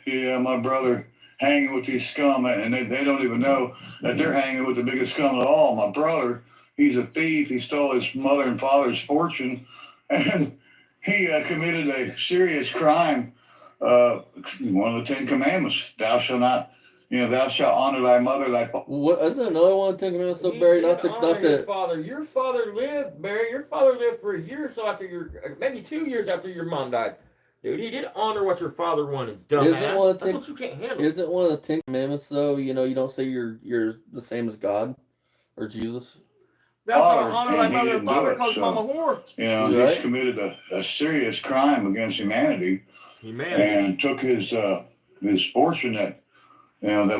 Yeah, my brother hanging with these scum, and they don't even know that they're hanging with the biggest scum of all. My brother, he's a thief. He stole his mother and father's fortune, and he committed a serious crime. One of the 10 Commandments: "Thou shalt not, thou shalt honor thy mother, thy father." What isn't another one of the 10 Commandments though, Barry? Not his to. father. Your father lived, Barry. Your father lived for a year or so after maybe 2 years after your mom died. Dude, he did honor what your father wanted, dumbass. Isn't one of the That's what you can't handle. Isn't one of the 10 Commandments though? You don't say you're the same as God or Jesus. That's Father, how honor thy and he mother didn't and do father it, calls so- mama whore. Right. He's committed a serious crime against humanity. And took his fortune that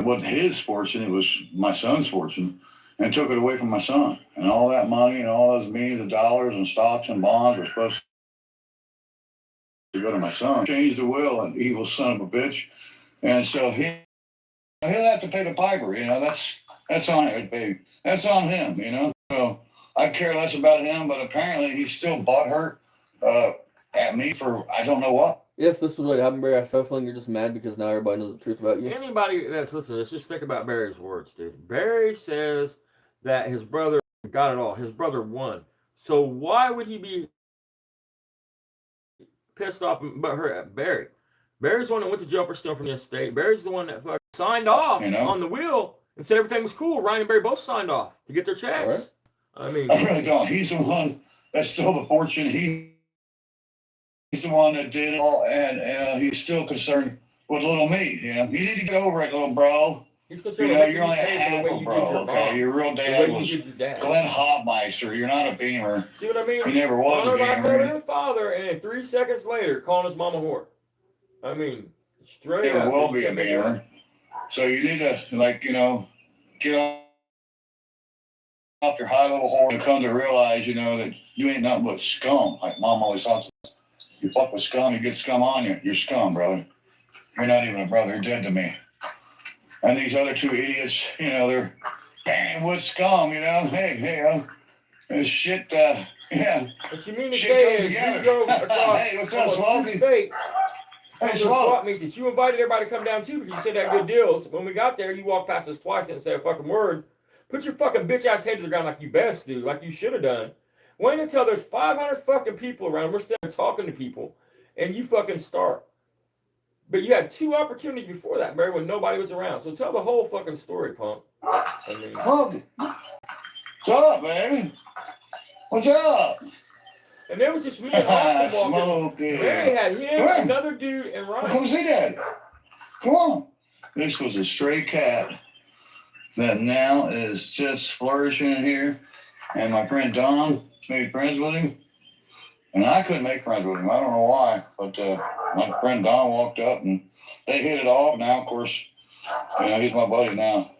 wasn't his fortune, it was my son's fortune, and took it away from my son. And all that money and all those millions of dollars and stocks and bonds were supposed to go to my son. Changed the will, an evil son of a bitch. And so he'll have to pay the piper, you know, that's on it, baby. That's on him, you know. So I care less about him, but apparently he's still butthurt at me for I don't know what. If this was what happened, Barry, I have a feeling you're just mad because now everybody knows the truth about you. Anybody that's listening, let's just think about Barry's words, dude. Barry says that his brother got it all. His brother won. So why would he be pissed off about her at Barry? Barry's the one that went to jail for stealing from the estate. Barry's the one that fucking signed off on the will and said everything was cool. Ryan and Barry both signed off to get their checks. Right. I mean, I really don't. He's the one that stole the fortune. He's the one that did it all, and he's still concerned with little me. You know, you need to get over it, little bro. he's You concerned know, with you're only a you half the way a you bro. did your Okay, mom. your real The dad way you was did your dad. Glenn Hopmeister. You're not a beamer. See what I mean? He never was a Honored my beamer. brother and father, and 3 seconds later, calling his mom a whore. I mean, straight Never up. will be a beamer. So you need to, like, you know, get off your high level horse and come to realize, you know, that you ain't nothing but scum. Like Mom always talks. You fuck with scum, you get scum on you. You're scum, brother. You're not even a brother. You're dead to me. And these other two idiots, you know, they're banging with scum, you know. Hey, shit, yeah. What you mean to Shit say goes is together. you go across Hey, what's up, almost 2 Smokey? states Hey, to a Smoke. swap meet that you invited everybody to come down to because you said that good deals. When we got there, you walked past us twice and didn't say a fucking word. Put your fucking bitch ass head to the ground like you best do, like you should have done. Wait until there's 500 fucking people around. We're still talking to people, and you fucking start. But you had 2 opportunities before that, Barry, when nobody was around. So tell the whole fucking story, punk. I mean, Smokey. What's up, baby? What's up? and there was just me and Austin walking. Smokey. Barry had him, Come on. another dude, and Well, Ryan. come see Dad. Come on. This was a stray cat that now is just flourishing in here. And my friend Don made friends with him. And I couldn't make friends with him. I don't know why. But my friend Don walked up and they hit it off. Now, of course, you know, he's my buddy now.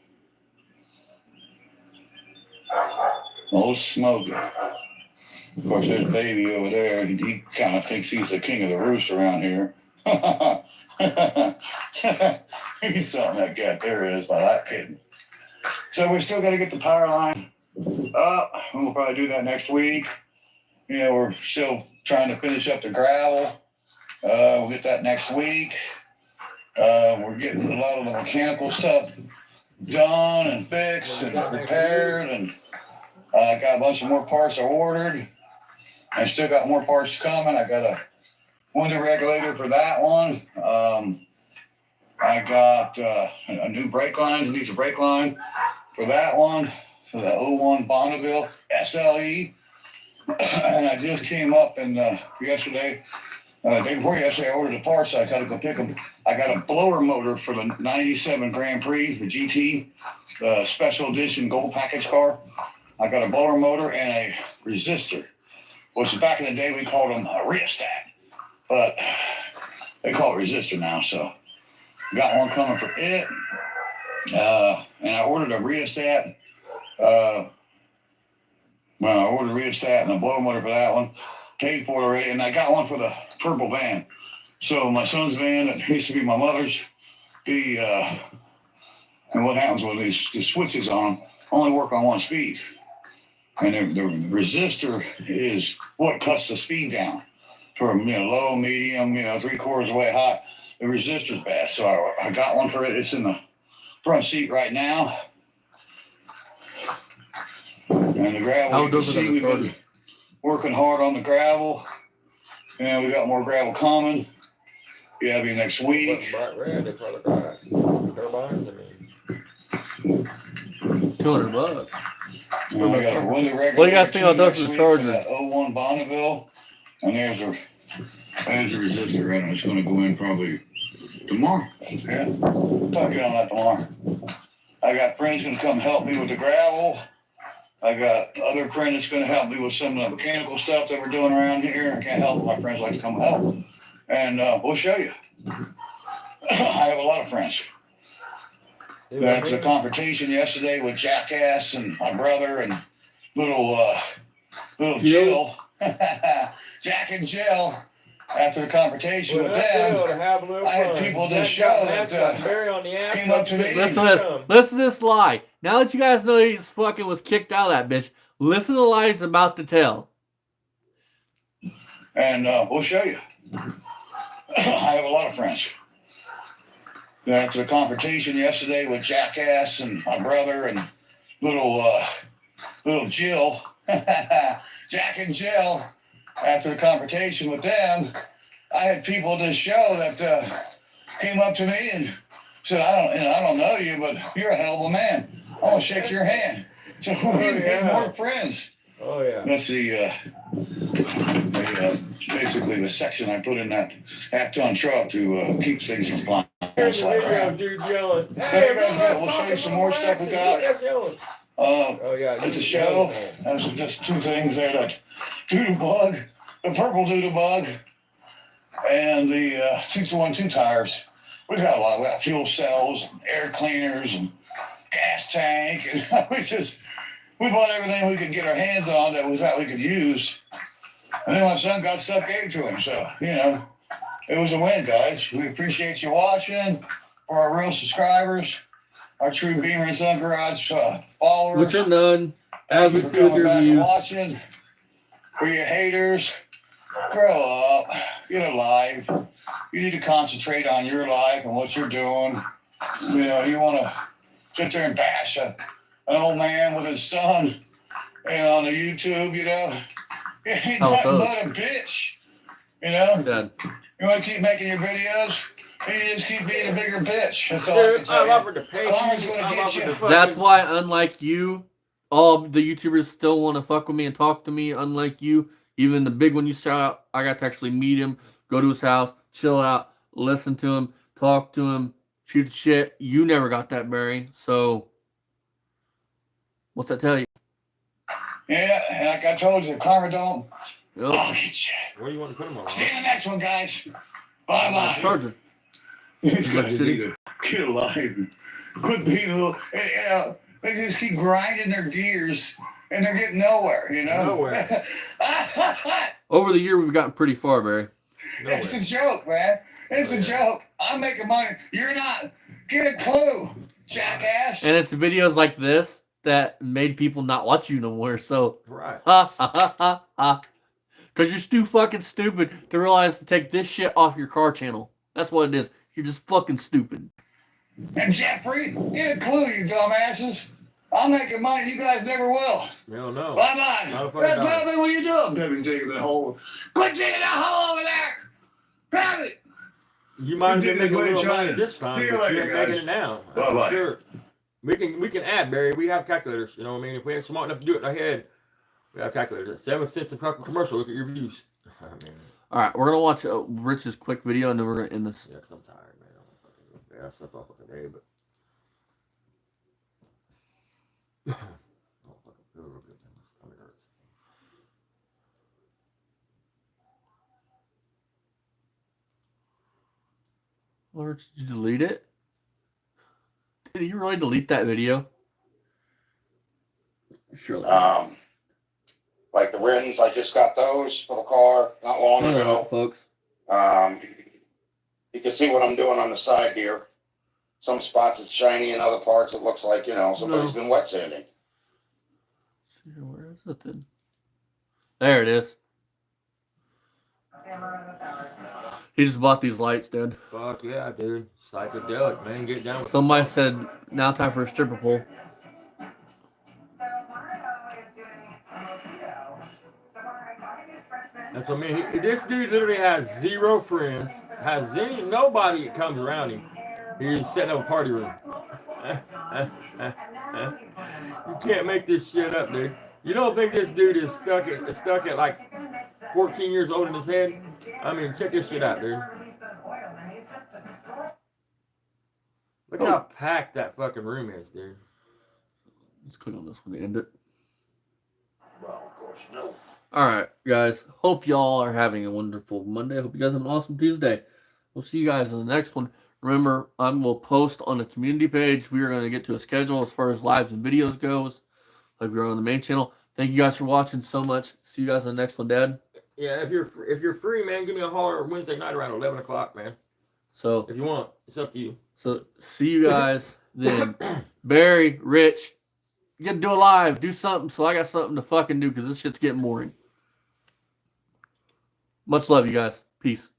Old Smokey. Of course, there's Baby over there. He kind of thinks he's the king of the roost around here. He's something that cat there is, but I'm kidding. So we still got to get the power line up. We'll probably do that next week. You know, we're still trying to finish up the gravel. We'll get that next week. We're getting a lot of the mechanical stuff done and fixed and repaired, and got a bunch of more parts ordered. I still got more parts coming. I got a window regulator for that one. I got a new brake line. It needs a brake line for that one, for the 01 Bonneville SLE. And I just came up and yesterday, day before yesterday, I ordered the parts. So I got to go pick them. I got a blower motor for the 97 Grand Prix, the GT, the special edition gold package car. I got a blower motor and a resistor, which back in the day we called them a rheostat, but they call it resistor now. So got one coming for it. And I ordered a rheostat. Well, I ordered a rheostat and a blower motor for that one. Paid for it already, and I got one for the purple van. So my son's van that used to be my mother's, and what happens when the switches on them only work on one speed. And the resistor is what cuts the speed down from, you know, low, medium, you know, 3/4 of the way hot. The resistor's bad. So I got one for it. It's in the front seat right now. And the gravel, you can see we've been working hard on the gravel. And we got more gravel coming. Yeah, be next week. Bright red, they probably got turbines. I mean, $200. And we got a window regulator. What do you guys think about those next for the week Charger? That 01 Bonneville. And there's a resistor in it. It's going to go in probably tomorrow. Yeah, I'll get on that tomorrow. I got friends going to come help me with the gravel. I got other friends that's going to help me with some of the mechanical stuff that we're doing around here. I can't help it. My friends like to come help. And we'll show you. I have a lot of friends. That's a confrontation yesterday with Jackass and my brother and little Jill. Jack and Jill. after the confrontation with them, I had people just show that came up to me. Listen to this. Listen to this lie. Now that you guys know he's fucking was kicked out of that bitch, listen to the lie he's about to tell. And we'll show you. I have a lot of friends. After the confrontation yesterday with Jackass and my brother and little Jill, Jack and Jill, after the confrontation with them, I had people just show that came up to me and said, I don't know you, but you're a hell of a man. I want to shake your hand. So we became more friends. Oh yeah. That's basically the section I put in that half-ton truck to keep things from flying. Here's the video, dude yelling. Hey, we'll show you some more stuff we got. Oh yeah. It's a show. There's just two things there: that doodle bug, the purple doodle bug, and the 212 tires. We got a lot. We got fuel cells, and air cleaners, and gas tank, and we bought everything we could get our hands on that we thought we could use. And then my son got stuff gave to him, so it was a win, guys. We appreciate you watching. For our real subscribers, our true Beamer and Son Garage followers, Which are none. As we for see with coming your back and views. watching. For you haters, grow up, get a life. You need to concentrate on your life and what you're doing. You want to sit there and bash an old man with his son on the YouTube, He ain't How it nothing goes. but a bitch, Dad. You want to keep making your videos? You just keep being a bigger bitch. That's all I can Dude, tell I've you. offered to pay Karma's you. gonna I've get offered you. to fucking- That's why, unlike you, all the YouTubers still want to fuck with me and talk to me. Unlike you, even the big one you shout out, I got to actually meet him, go to his house, chill out, listen to him, talk to him, shoot the shit. You never got that, Barry. So, what's that tell you? Yeah, and like I told you, karma don't. Yep. I'll get you. Where do you want to put them on? See you in the next one, guys. Bye bye. Charger. These guys need to get alive. Quit being a little. They just keep grinding their gears and they're getting nowhere. Nowhere. Over the year, we've gotten pretty far, Barry. It's a joke, man. It's a joke. I'm making money. You're not. Get a clue, jackass. And it's videos like this that made people not watch you no more. So, Right. ha ha ha ha ha. Because you're too fucking stupid to realize to take this shit off your car channel. That's what it is. You're just fucking stupid. And Jeffrey, get a clue, you dumbasses. I'm making money. You guys never will. Hell no. Bye bye. Not a fucking dollar. Grab me. What are you doing? Debbie, taking the hole. Quit taking that hole over there. Grab it. You might have been Continue making a little playing money China. this time, See you but later, you ain't guys. making it now. Bye-bye. Sure. We can add, Barry. We have calculators. You know what I mean? If we ain't smart enough to do it in our head, we have calculators. 7 cents a fucking commercial. Look at your views. I mean, All right, we're going to watch Rich's quick video and then we're going to end this. yeah, 'cause I'm tired, man. I slept off of today, but I don't fucking feel real good. Man. My stomach hurts. Well, Rich, did you delete it? Did you really delete that video? Surely. Like the rims, I just got those for the car not long All ago. right, folks. You can see what I'm doing on the side here. Some spots it's shiny, and other parts it looks like, somebody's been wet sanding. Where is it then? There it is. He just bought these lights, dude. Fuck yeah, dude. Psychedelic, man. Get down with Somebody said, now time for a stripper pole. That's what I mean. This dude literally has 0 friends, has nobody that comes around him. He's setting up a party room. You can't make this shit up, dude. You don't think this dude is stuck at like 14 years old in his head? I mean, check this shit out, dude. Look how packed that fucking room is, dude. Let's click on this one to end it. Well, of course, no. All right, guys. Hope y'all are having a wonderful Monday. Hope you guys have an awesome Tuesday. We'll see you guys in the next one. Remember, I will post on the community page. We are going to get to a schedule as far as lives and videos goes. Like we're on the main channel. Thank you guys for watching so much. See you guys in the next one, Dad. Yeah, if you're free, man, give me a holler Wednesday night around 11 o'clock, man. So If you want, it's up to you. So see you guys then. Barry, Rich, you gotta do a live, do something. So I got something to fucking do because this shit's getting boring. Much love, you guys. Peace.